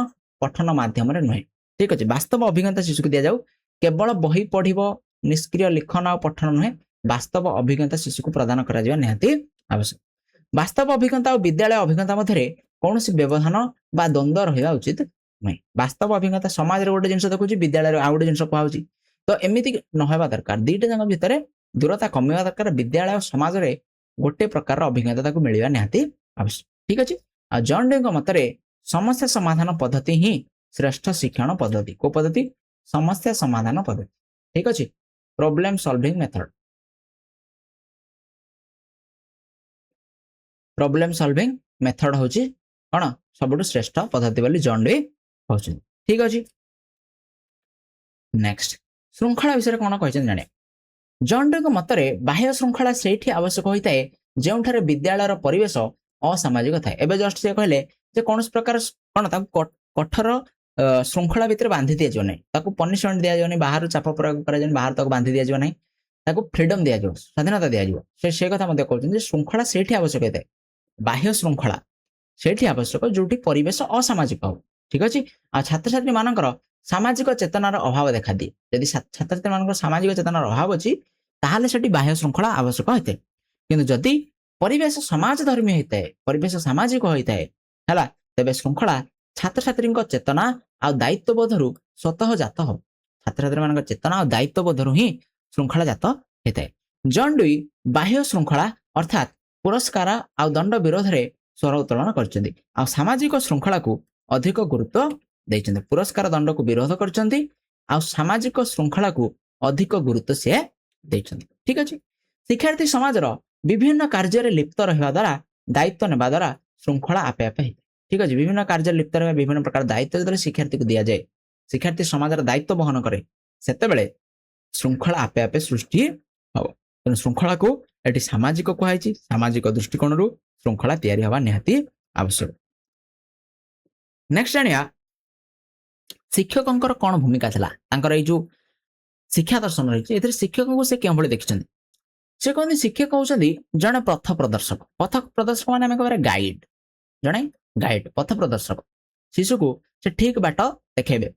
ପଠନ ମାଧ୍ୟମରେ ନୁହେଁ। ଠିକ ଅଛି, ବାସ୍ତବ ଅଭିଜ୍ଞତା ଶିଶୁକୁ ଦିଆଯାଉ। କେବଳ ବହି ପଢିବ, ନିଷ୍କ୍ରିୟ ଲିଖନ ଆଉ ପଠନ ନୁହେଁ, ବାସ୍ତବ ଅଭିଜ୍ଞତା ଶିଶୁକୁ ପ୍ରଦାନ କରାଯିବା ନିହାତି ଆବଶ୍ୟକ। ବାସ୍ତବ ଅଭିଜ୍ଞତା ଆଉ ବିଦ୍ୟାଳୟ ଅଭିଜ୍ଞତା ମଧ୍ୟରେ କୌଣସି ବ୍ୟବଧାନ ବା ଦ୍ୱନ୍ଦ୍ୱ ରହିବା ଉଚିତ ନୁହେଁ। ବାସ୍ତବ ଅଭିଜ୍ଞତା ସମାଜରେ ଗୋଟେ ଜିନିଷ ଦେଖୁଛି, ବିଦ୍ୟାଳୟରେ ଆଉ ଗୋଟେ ଜିନିଷ କୁହାଯାଉଛି। ତ ଏମିତି ନହେବା ଦରକାର, ଦିଟା ଯାକ ଭିତରେ ଦୂରତା କମିବା ଦରକାର। ବିଦ୍ୟାଳୟ ସମାଜରେ ଗୋଟେ ପ୍ରକାରର ଅଭିଜ୍ଞତା ତାକୁ ମିଳିବା ନିହାତି ଆବଶ୍ୟକ। ଠିକ ଅଛି, ଆଉ ଜନ୍ ଡେଙ୍କ ମତରେ ସମସ୍ୟା ସମାଧାନ ପଦ୍ଧତି ହିଁ ଶ୍ରେଷ୍ଠ ଶିକ୍ଷଣ ପଦ୍ଧତି। କୋଉ ପଦ୍ଧତି? ସମସ୍ୟା ସମାଧାନ ପଦ୍ଧତି। ଠିକ ଅଛି, problem solving method. Problem solving method ହଉଛି କଣ? ସବୁଠୁ ଶ୍ରେଷ୍ଠ ପଦ୍ଧତି ବୋଲି ଜନ୍ ଡେ କହୁଛନ୍ତି। ଠିକ ଅଛି, ନେକ୍ସଟ ଶୃଙ୍ଖଳା ବିଷୟରେ କଣ କହିଛନ୍ତି ଜାଣିବା। ଜନ୍ ଡେଙ୍କ ମତରେ ବାହ୍ୟ ଶୃଙ୍ଖଳା ସେଇଠି ଆବଶ୍ୟକ ହୋଇଥାଏ ଯେଉଁଠାରେ ବିଦ୍ୟାଳୟର ପରିବେଶ ଅସାମାଜିକ ଥାଏ। ଏବେ ଜଷ୍ଟ ସେ କହିଲେ ଯେ କୌଣସି ପ୍ରକାର କଣ ତାକୁ କଠୋର ଶୃଙ୍ଖଳା ଭିତରେ ବାନ୍ଧି ଦିଆଯିବ ନାହିଁ, ତାକୁ ପନିଶମେଣ୍ଟ ଦିଆଯିବ ନାହିଁ, ବାହାରୁ ଚାପ ପ୍ରୟୋଗ କରାଯିବ, ବାହାରୁ ତାକୁ ବାନ୍ଧି ଦିଆଯିବ ନାହିଁ, ତାକୁ ଫ୍ରିଡମ ଦିଆଯିବ, ସ୍ୱାଧୀନତା ଦିଆଯିବ। ସେ କଥା ମଧ୍ୟ କହୁଛନ୍ତି ଯେ ଶୃଙ୍ଖଳା ସେଇଠି ଆବଶ୍ୟକ ହୋଇଥାଏ, ବାହ୍ୟ ଶୃଙ୍ଖଳା ସେଇଠି ଆବଶ୍ୟକ ଯୋଉଠି ପରିବେଶ ଅସାମାଜିକ ହବ। ଠିକ ଅଛି, ଆଉ ଛାତ୍ରଛାତ୍ରୀ ମାନଙ୍କର ସାମାଜିକ ଚେତନାର ଅଭାବ ଦେଖାଦିଏ। ଯଦି ଛାତ୍ରଛାତ୍ରୀ ମାନଙ୍କର ସାମାଜିକ ଚେତନାର ଅଭାବ ଅଛି, ତାହେଲେ ସେଠି ବାହ୍ୟ ଶୃଙ୍ଖଳା ଆବଶ୍ୟକ ହୋଇଥାଏ। କିନ୍ତୁ ଯଦି ପରିବେଶ ସମାଜ ଧର୍ମୀ ହେଇଥାଏ, ପରିବେଶ ସାମାଜିକ ହୋଇଥାଏ ହେଲା, ତେବେ ଶୃଙ୍ଖଳା ଛାତ୍ରଛାତ୍ରୀଙ୍କ ଚେତନା ଆଉ ଦାୟିତ୍ୱବୋଧରୁ ସ୍ୱତଃ ଜାତ ହବ। ଛାତ୍ରଛାତ୍ରୀ ମାନଙ୍କ ଚେତନା ଆଉ ଦାୟିତ୍ୱବୋଧରୁ ହିଁ ଶୃଙ୍ଖଳା ଜାତ ହେଇଥାଏ। ଜନ୍ ଡୁଇ ବାହ୍ୟ ଶୃଙ୍ଖଳା ଅର୍ଥାତ୍ ପୁରସ୍କାର ଆଉ ଦଣ୍ଡ ବିରୋଧରେ ସ୍ୱର ଉତ୍ତୋଳନ କରିଛନ୍ତି, ଆଉ ସାମାଜିକ ଶୃଙ୍ଖଳାକୁ ଅଧିକ ଗୁରୁତ୍ୱ ଦେଇଛନ୍ତି। ପୁରସ୍କାର ଦଣ୍ଡକୁ ବିରୋଧ କରିଛନ୍ତି, ଆଉ ସାମାଜିକ ଶୃଙ୍ଖଳାକୁ ଅଧିକ ଗୁରୁତ୍ୱ ସେ ଦେଇଛନ୍ତି। ଠିକ ଅଛି, ଶିକ୍ଷାର୍ଥୀ ସମାଜର ବିଭିନ୍ନ କାର୍ଯ୍ୟରେ ଲିପ୍ତ ରହିବା ଦ୍ୱାରା, ଦାୟିତ୍ୱ ନେବା ଦ୍ୱାରା ଶୃଙ୍ଖଳା ଆପେ ଆପେ ହେଇଥାଏ। ଠିକ ଅଛି, ବିଭିନ୍ନ କାର୍ଯ୍ୟରେ ଲିପ୍ତ ରହିବା, ବିଭିନ୍ନ ପ୍ରକାର ଦାୟିତ୍ୱ ଯେତେବେଳେ ଶିକ୍ଷାର୍ଥୀକୁ ଦିଆଯାଏ, ଶିକ୍ଷାର୍ଥୀ ସମାଜର ଦାୟିତ୍ୱ ବହନ କରେ, ସେତେବେଳେ ଶୃଙ୍ଖଳା ଆପେ ଆପେ ସୃଷ୍ଟି ହବ। ତେଣୁ ଶୃଙ୍ଖଳାକୁ एटी सामाजिक कुहाई सामाजिक दृष्टिकोण श्रृंखला तैयारी हवा निहाती आवश्यक। नेक्स्ट जानिया शिक्षकों कौन भूमिका था जो शिक्षा दर्शन रही है शिक्षकों को से क्यों भली देखते से कहते शिक्षक होती जड़े पथ प्रदर्शक मान आम कह गाइड जड़े गाइड पथ प्रदर्शक शिशु को से ठीक बाट देखेबे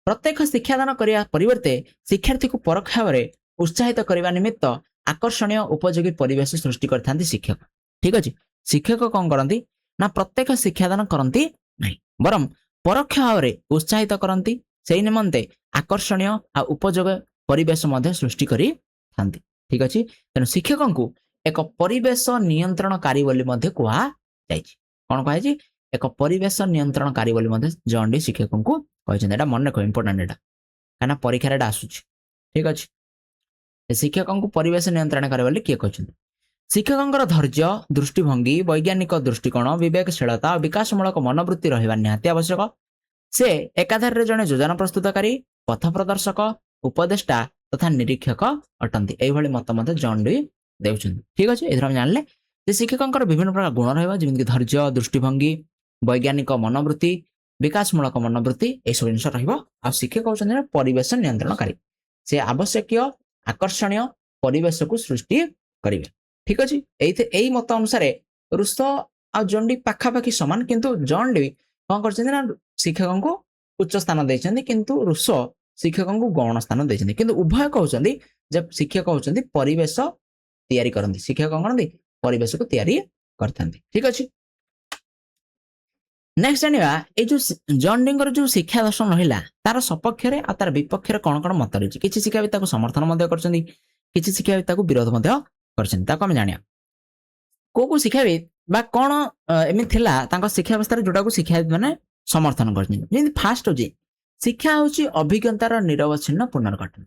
प्रत्येक शिक्षादान करने परिवर्ते शिक्षार्थी को परोक्ष भाव में उत्साहित करने निमित्त आकर्षणीय उपयोगी परिवेश सृष्टि करते शिक्षक। ठीक अच्छे शिक्षक कौन करती ना प्रत्येक शिक्षादान करती नहीं बरं परोक्ष भाव में उत्साहित करती से निमंते आकर्षणीय आ उपयोगी परिवेश सृष्टि करी थांती। ठीक अच्छे तेणु शिक्षकों को एक परिवेश नियंत्रणकारी कहुई कौन कहुई एक परिवेश नियंत्रणकारी जॉन डी शिक्षकों को कहते मन रख इंपोर्टाट एटा कहीं परीक्षा आसूची। ठीक अच्छे शिक्षकों को परिवेश नियंत्रण करे किए कहते शिक्षकों धैर्य दृष्टिभंगी वैज्ञानिक दृष्टिकोण विवेकशीलता और विकासमूलक मनोवृत्ति रहा निहाती आवश्यक। से एकाधार जड़े योजना प्रस्तुतकारी पथ प्रदर्शक उपदेष्टा तथा निरीक्षक अटंती यही मत जॉन डी देउछन। ठीक अच्छे ये जानले शिक्षकों विभिन्न प्रकार गुण रही धैर्य दृष्टिभंगी वैज्ञानिक मनोवृत्ति विकासमूलक मनोवृत्ति यह सब जिन शिक्षक होती परिवेश नियंत्रणकारी से आवश्यक आकर्षणीय परिवेश को सृष्टि करेंगे। ठीक अच्छे यही मत अनुसार रूसो आ जॉन डी पाखापाखि सामान किंतु जॉन डी कौन कर शिक्षकों को उच्च स्थान देते किंतु रूसो शिक्षकों को गौण स्थान देते किंतु उभय कहते जब शिक्षक होती परिवेश तैयारी करती शिक्षक कौन करती परिवेश को तैयारी करते। ठीक अच्छे नेक्स्ट जानिबा ए जो जॉन डी जो शिक्षा दर्शन रहा तार सपक्ष आ तार विपक्ष कौन कौन मत रही किसी शिक्षाविद समर्थन किसी शिक्षाविद विरोध कर जाना को शिक्षाविद बा कौन एमती शिक्षा व्यवस्था जोटा को शिक्षाविद मैंने समर्थन कर फास्ट हो शिक्षा हूँ अभिज्ञतार निरवच्छिन्न पुनर्गठन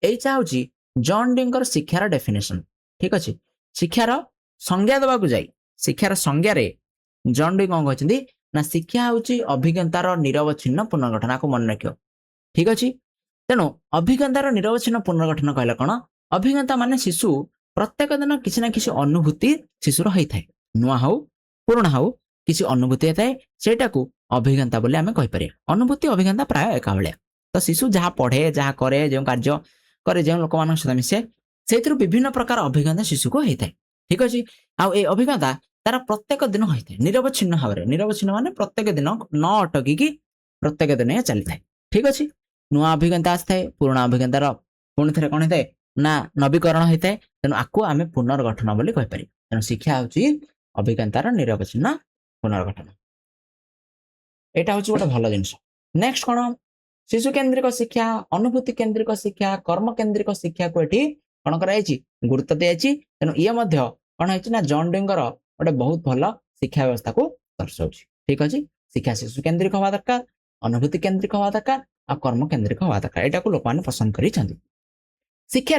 यही हूँ जॉन डी शिक्षार डेफिनेशन। ठीक अच्छे शिक्षार संज्ञा देवाक जाए शिक्षार संज्ञार जॉन डी कौन कहते ना शिक्षा हूँ अभिज्ञतार निरवच्छिन्न पुनर्गठन आपको मन रख। ठीक अच्छे तेणु अभिज्ञतार निरवच्छिन्न पुनर्गठन कहला कौन अभिज्ञता माने शिशु प्रत्येक दिन किसी ना किसी अनुभूति शिशुर होता है नुआ हो पुराणा हो किसी अनुभूति होता है सेटा को अभिज्ञता बोले आम कहीपर अनुभूति अभिज्ञता प्राय एका भाया तो शिशु जहाँ पढ़े जहाँ करे जो कार्य करे जो लोक मान सहित मिसे से विभिन्न प्रकार अभिज्ञता शिशु को होता है। ठीक अच्छे आउ ए अभिज्ञता तार प्रत्येक दिन होता है निरवच्छिन्न भाव में निरवच्छिन्न मान प्रत्येक दिन न अटकी प्रत्येक दिन चली था। ठीक अच्छे नुआ अभिज्ञता आए पुराणा अभिज्ञतार पुणी थे कौन होता है ना नवीकरण होता है तेणु आपको आम पुनर्गठन बोली कहीपर तेणु शिक्षा हूँ अभिज्ञतार निरवच्छिन्न पुनर्गठन यहाँ हूँ गोटे भल जिन। नेक्स्ट कौन शिशु केन्द्रिक शिक्षा अनुभूति केन्द्रिक शिक्षा कर्म केन्द्रिक शिक्षा को ये कौन कर गुरुत्व दिखाई तेणु ये कौन है जॉन डी गोटे बहुत भल शिक्षा व्यवस्था को दर्शाऊ। ठीक अच्छे शिक्षा शिशु केन्द्रिक हवा दरकार अनुभूति केन्द्रिक हवा दरकार आ कर्म केन्द्रिक हवा दरकार यहाँ को लोक मैंने पसंद कर शिक्षा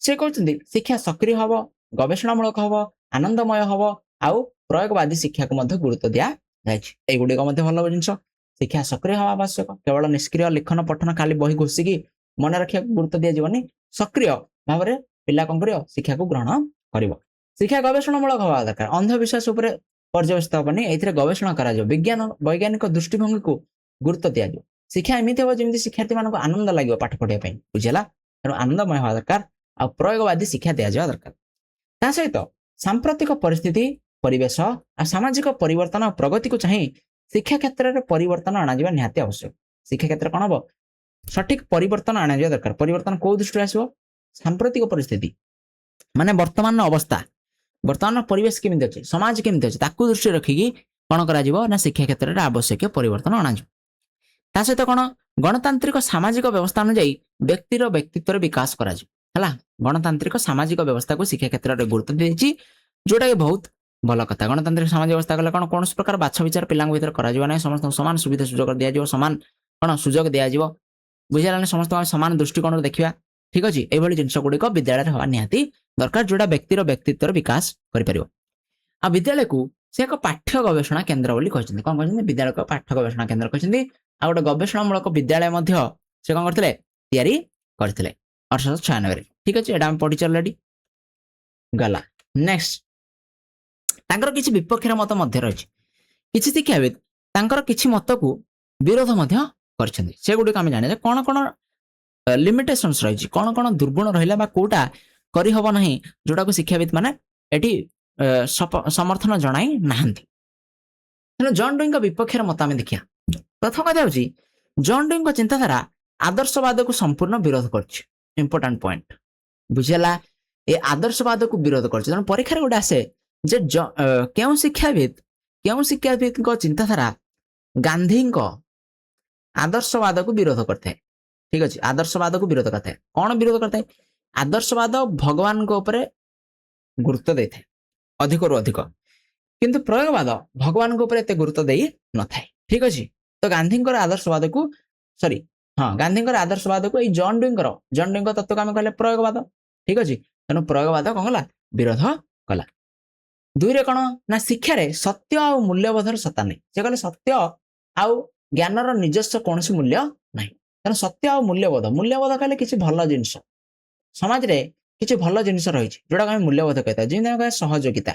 से कहते शिक्षा सक्रिय हम गवेषणामूलक हम आनंदमय हम आउ प्रयोगवादी शिक्षा को गुरुत्व दि जाए गुड़िक भल जिन शिक्षा सक्रिय हवा आवश्यक केवल निष्क्रिय लिखन पठन खाली बही घोषिकी मन रखा गुरुत्व दिजानी सक्रिय भाव में पिला कौन कर शिक्षा को ग्रहण कर शिक्षा गवेषणामूलक हवा दरकार अंधविश्वास पर्यवेसित हेनी ये गवेषणा कर विज्ञान वैज्ञानिक दृष्टिभंगी को गुरुत्व दि शिक्षा एमती हम जमी शिक्षार्थी मानक आनंद लगे पाठ पढ़ाई बुझेगा तेणु आनंदमय हवा दरकार आ प्रयोगवादी शिक्षा दि दरकार ता सहित सांप्रतिक परिस्थिति परिवेश आ सामाजिक परिवर्तन और प्रगति को चाहिए शिक्षा क्षेत्र में परिवर्तन अणाଯିबा निहाती आवश्यक। शिक्षा क्षेत्र कौन हम सठिक परिवर्तन अणाजिबा दरकार परिवर्तन कौ दृष्टि आसो सांप्रतिक परिस्थिति माने वर्तमान अवस्था वर्तमान परिवेश केमिति अछि समाज केमिति अछि ताकू दृष्टि रखिकी कौन करा ना शिक्षा क्षेत्र में आवश्यक परिवर्तन अणाजिबा ता सहित कौन गणतांत्रिक सामाजिक व्यवस्था अनुଯାयी व्यक्तिर व्यक्तित्व विकास करा गणतांत्रिक सामाजिक व्यवस्था को शिक्षा क्षेत्र में गुरुत्व दी जोटा कि बहुत भल कथा गणतांत्रिक सामाजिक व्यवस्था कले कौन कौन प्रकार बाछ विचार पिला भर कर समस्त समान सुविधा सुजोग दिज्व सामान कौन सुजोग दिज्व बुझे समस्त सामान दृष्टिकोण देखा। ठीक अच्छे ये जिन गुड़िक विद्यालय हवा निहाती दरकार जोड़ा व्यक्तिर व्यक्तित्व विकास कर विद्यालय को से एक पाठ्य गवेषणा केन्द्र बोली कहते कौन कहते विद्यालय को पाठ्य गवेषणा केन्द्र कहते आ गोटे गवेषणामूलक विद्यालय से कौन करते 1896। ठीक अच्छे यहाँ पढ़ी अलरेडी गला नेक्स्ट तांकर किछि विपक्षर मत मध्य रही किछि शिक्षाविद तांकर किछि मत को विरोध मध्य करछन्ती से गुडी आम जाने कौन कौन लिमिटेशंस रही कौन कौन दुर्गुण रहिला बा कोटा करि हबो नाही जोटा को शिक्षाविद माने एठी समर्थन जणाई नाहंती तेणु जॉन डुइंग विपक्षर मत आम देखिया प्रथम कथा होची जॉन डुइंग चिंताधारा आदर्शवाद को संपूर्ण विरोध करछि इंपोर्टेंट पॉइंट बुझेला ए आदर्शवाद को विरोध करछि तेणु परीक्षा गोटे आसे जे केउ शिक्षाविद को चिंताधारा गांधी को आदर्शवाद को विरोध करते हैं ठीक अच्छे आदर्शवाद को विरोध करते हैं कौन विरोध करते हैं आदर्शवाद भगवान को ऊपर गुरुत्व देता है अधिक रु अधिक किंतु प्रयोगवाद भगवान को ऊपर एते गुरुत्व दे न थाए ठीक अच्छे तो गांधी आदर्शवाद को सॉरी हाँ गांधी आदर्शवाद को जॉन डुइंग तत्व को आम कहले प्रयोगवाद ठीक अच्छे तेणु प्रयोगवाद कौन कला विरोध कला दुई रे कौन ना शिक्षा रे सत्य आ मूल्यबोधर सत्ता नहीं से कहले सत्य आउ ज्ञानर निजस्व कौन मूल्य ना तेना सत्य आ मूल्यबोध कहले किसी भल जिनस समाज रे किसी भल जिनस रही जोटा आम मूल्यबोध कहता जमी सहयोगिता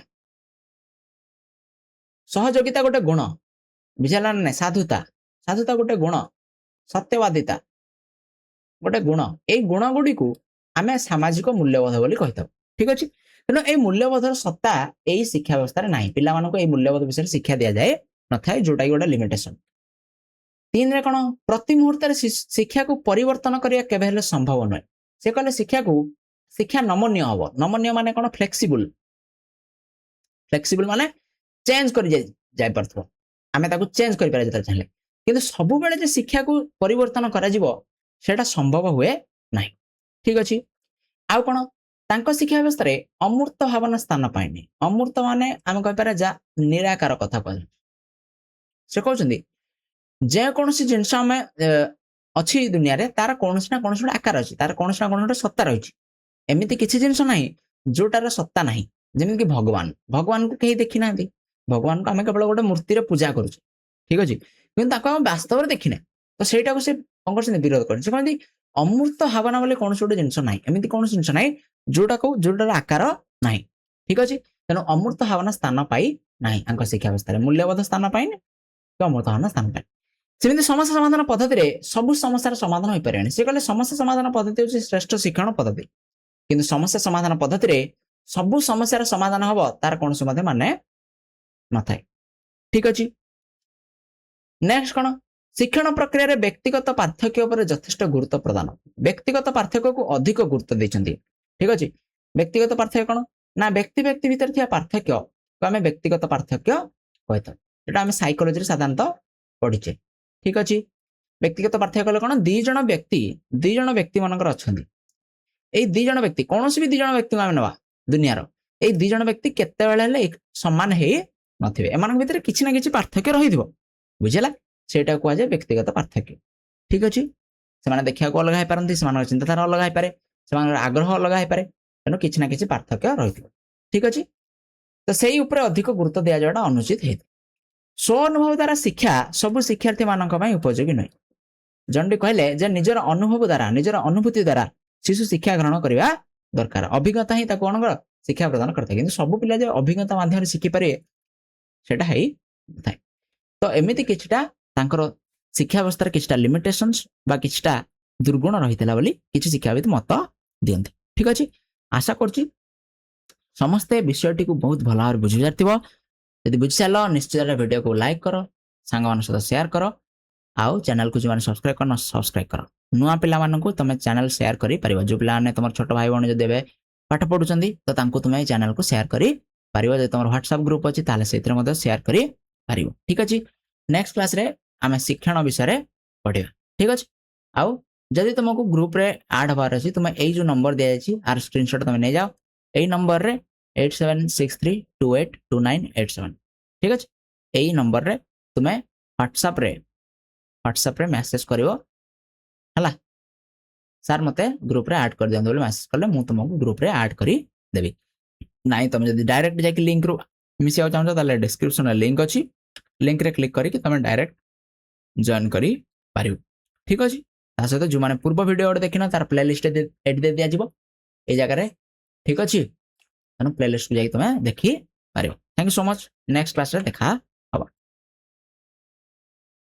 सहयोगिता गोटे गुण बुझेगा ना साधुता साधुता गोटे गुण सत्यवादिता गोटे गुण यही गुण गुड़ी को आम सामाजिक मूल्यबोध बोली कही ठीक अच्छे तेणु ये मूल्यबोधर सत्ता यही शिक्षा व्यवस्था ना पिला मूल्यबोध विषय शिक्षा दि जाए न था जोटा कि गोटे लिमिटेशन तीन रे कौन प्रति मुहूर्त शिक्षा को परिवर्तन करने केवे संभव नुहे से कहले शिक्षा नमनीय हम नमनीय माने कौन फ्लेक्सिबल माने चेंज कर जाय परथो आमे ताको चेंज कर पारे जता चाहले किंतु सब बेले जे शिक्षा को परिवर्तन करा जिवो सेटा संभव हुए नाही ठीक अछि आउ कोन तांको शिक्षा व्यवस्था रे अमूर्त भावना स्थान पाइनी अमूर्त माने आमे कहि पारे जा निराकार कथा कहल से कहउछन्दी जे कोनसी जिंस आमे अछि दुनिया रे तार कोनसी ना कोनसी आकार अछि तार कोनसी ना कोनसी सत्ता रहिछि एमिति किछि जिंस नाही जोटार सत्ता नाही जेमिति कि भगवान को कहीं देखि नांती भगवान को आमे केवल गोटे मूर्ति रे पूजा करूछु ठीक अछि किंतु ताको हम वास्तव रे देखिने तो सेटा को से कंकर्षण विरोध करन से कहंदी अमूर्त भावना बोले कोनसी गोटे जिंस नाही एमिति कोनसी जिंस नाही जोटार आकार नाही ठीक अछि तेनु अमूर्त भावना स्थान पाई नाही अंक शिक्षा व्यवस्था रे मूल्यबोध स्थान पाई तो अमूर्त भावना स्थान पाई सेमिति समस्या समाधान पद्धति रे सब समस्यार समाधान होई पारेनी से कहले समस्या समाधान पद्धति होची श्रेष्ठ शिक्षण पद्धति किंतु समस्या समाधान पद्धति रे सब समस्यार समाधान हबो तार कोनसे मध्ये माने न थाए ठीक अछि नेक्स्ट कोन शिक्षण प्रक्रिया रे व्यक्तिगत पार्थक्य पर यथेष्ट गुरुत्व प्रदान व्यक्तिगत पार्थक्य को अधिक गुरुत्व दैछन्ती ठीक अछि व्यक्तिगत पार्थक्य कोन ना व्यक्ति भीतर थिया पार्थक्य को हमें व्यक्तिगत पार्थक्य कहता एटा हमें साइकोलॉजी रे साधारणतः पढिचे ठीक अछि व्यक्तिगत पार्थक्य कहले कोन दी जण व्यक्ति मानकर अछन्ती ए दी जण व्यक्ति कोनोसी भी दी जण व्यक्ति हम नवा दुनियार ए दी जण व्यक्ति केते बेले ले एक समान हे नथिबे एमान भीतर किछि ना किछि पार्थक्य रहिदिबो बुझिला सेटा को आजे व्यक्तिगत पार्थक्य ठीक अछि से माने देखिया को अलग है पारंती से माने चिंताधारा अलग है पारे से माने आग्रह अलग है पारे तेनो किछि ना किछि पार्थक्य रहिदिबो ठीक अछि तो सेही ऊपर अधिक गुरुत्व दिया जाडा अनुचित हे स्व अनुभव द्वारा शिक्षा सब शिक्षार्थी मानक पई उपयोगी नै जंडी कहले जे निजर अनुभव द्वारा निजर अनुभूति द्वारा शिशु शिक्षा ग्रहण करबा दरकार अभिज्ञता ही ताको अनगर शिक्षा प्रदान करता किंतु सब पिला जे अभिज्ञता माध्यम शिखि पारे सेटा है थाए तो एमिति किछटा तांकर शिक्षा व्यवस्था रे किछटा लिमिटेशंस बा किछटा दुर्गुण रहितला बोली किछि शिक्षाविद मत दियंती ठीक अछि आशा करछि समस्त विषयटी को बहुत भल भाव बुझि जारथिबो यदि बुझि सालो निश्चित वीडियो को लाइक करो सांग मान सहित शेयर करो आउ चैनल को जो सब्सक्राइब करना सब्सक्राइब करो नुआ पिला मानकु तुम चैनल शेयर करि परिबो जो पिला ने तुम छोट भाई बहन जो देबे पाठ पढुचंदी तो तांको तुम चैनल को शेयर करि परिबो जे तुम WhatsApp ग्रुप अछि ताले सेतिर मध्ये शेयर करि परिबो ठीक अछि नेक्स्ट क्लास रे आमे शिक्षण विषय रे पढिबा ठीक अछि आउ जदि तुमको ग्रुप रे ऐड होबार अछि तुम एई जो नंबर दिया अछि आर स्क्रीनशॉट तुम नै जाओ एई नंबर रे 8763282987 ठीक अछि एई नंबर रे तुम WhatsApp रे मैसेज करिवो हला सर मते ग्रुप रे ऐड कर दियंदो बोले मैसेज करले मु तुमको ग्रुप रे ऐड करी देबी नाही तुम जदी डायरेक्ट जाके लिंक रो मिसिया चाहतो ताले डिस्क्रिप्शन रे लिंक अछि लिंक रे क्लिक करी कि तुम डायरेक्ट जॉइन करी पारिबो ठीक अछि ता सहित जो माने पूर्व वीडियो ओड देखिना तार प्लेलिस्ट एड दे दिया जिवो ए जगह रे ठीक अछि ତେଣୁ ପ୍ଲେଲିଷ୍ଟକୁ ଯାଇକି ତମେ ଦେଖିପାରିବ। Thank you so much. Next କ୍ଲାସରେ ଦେଖା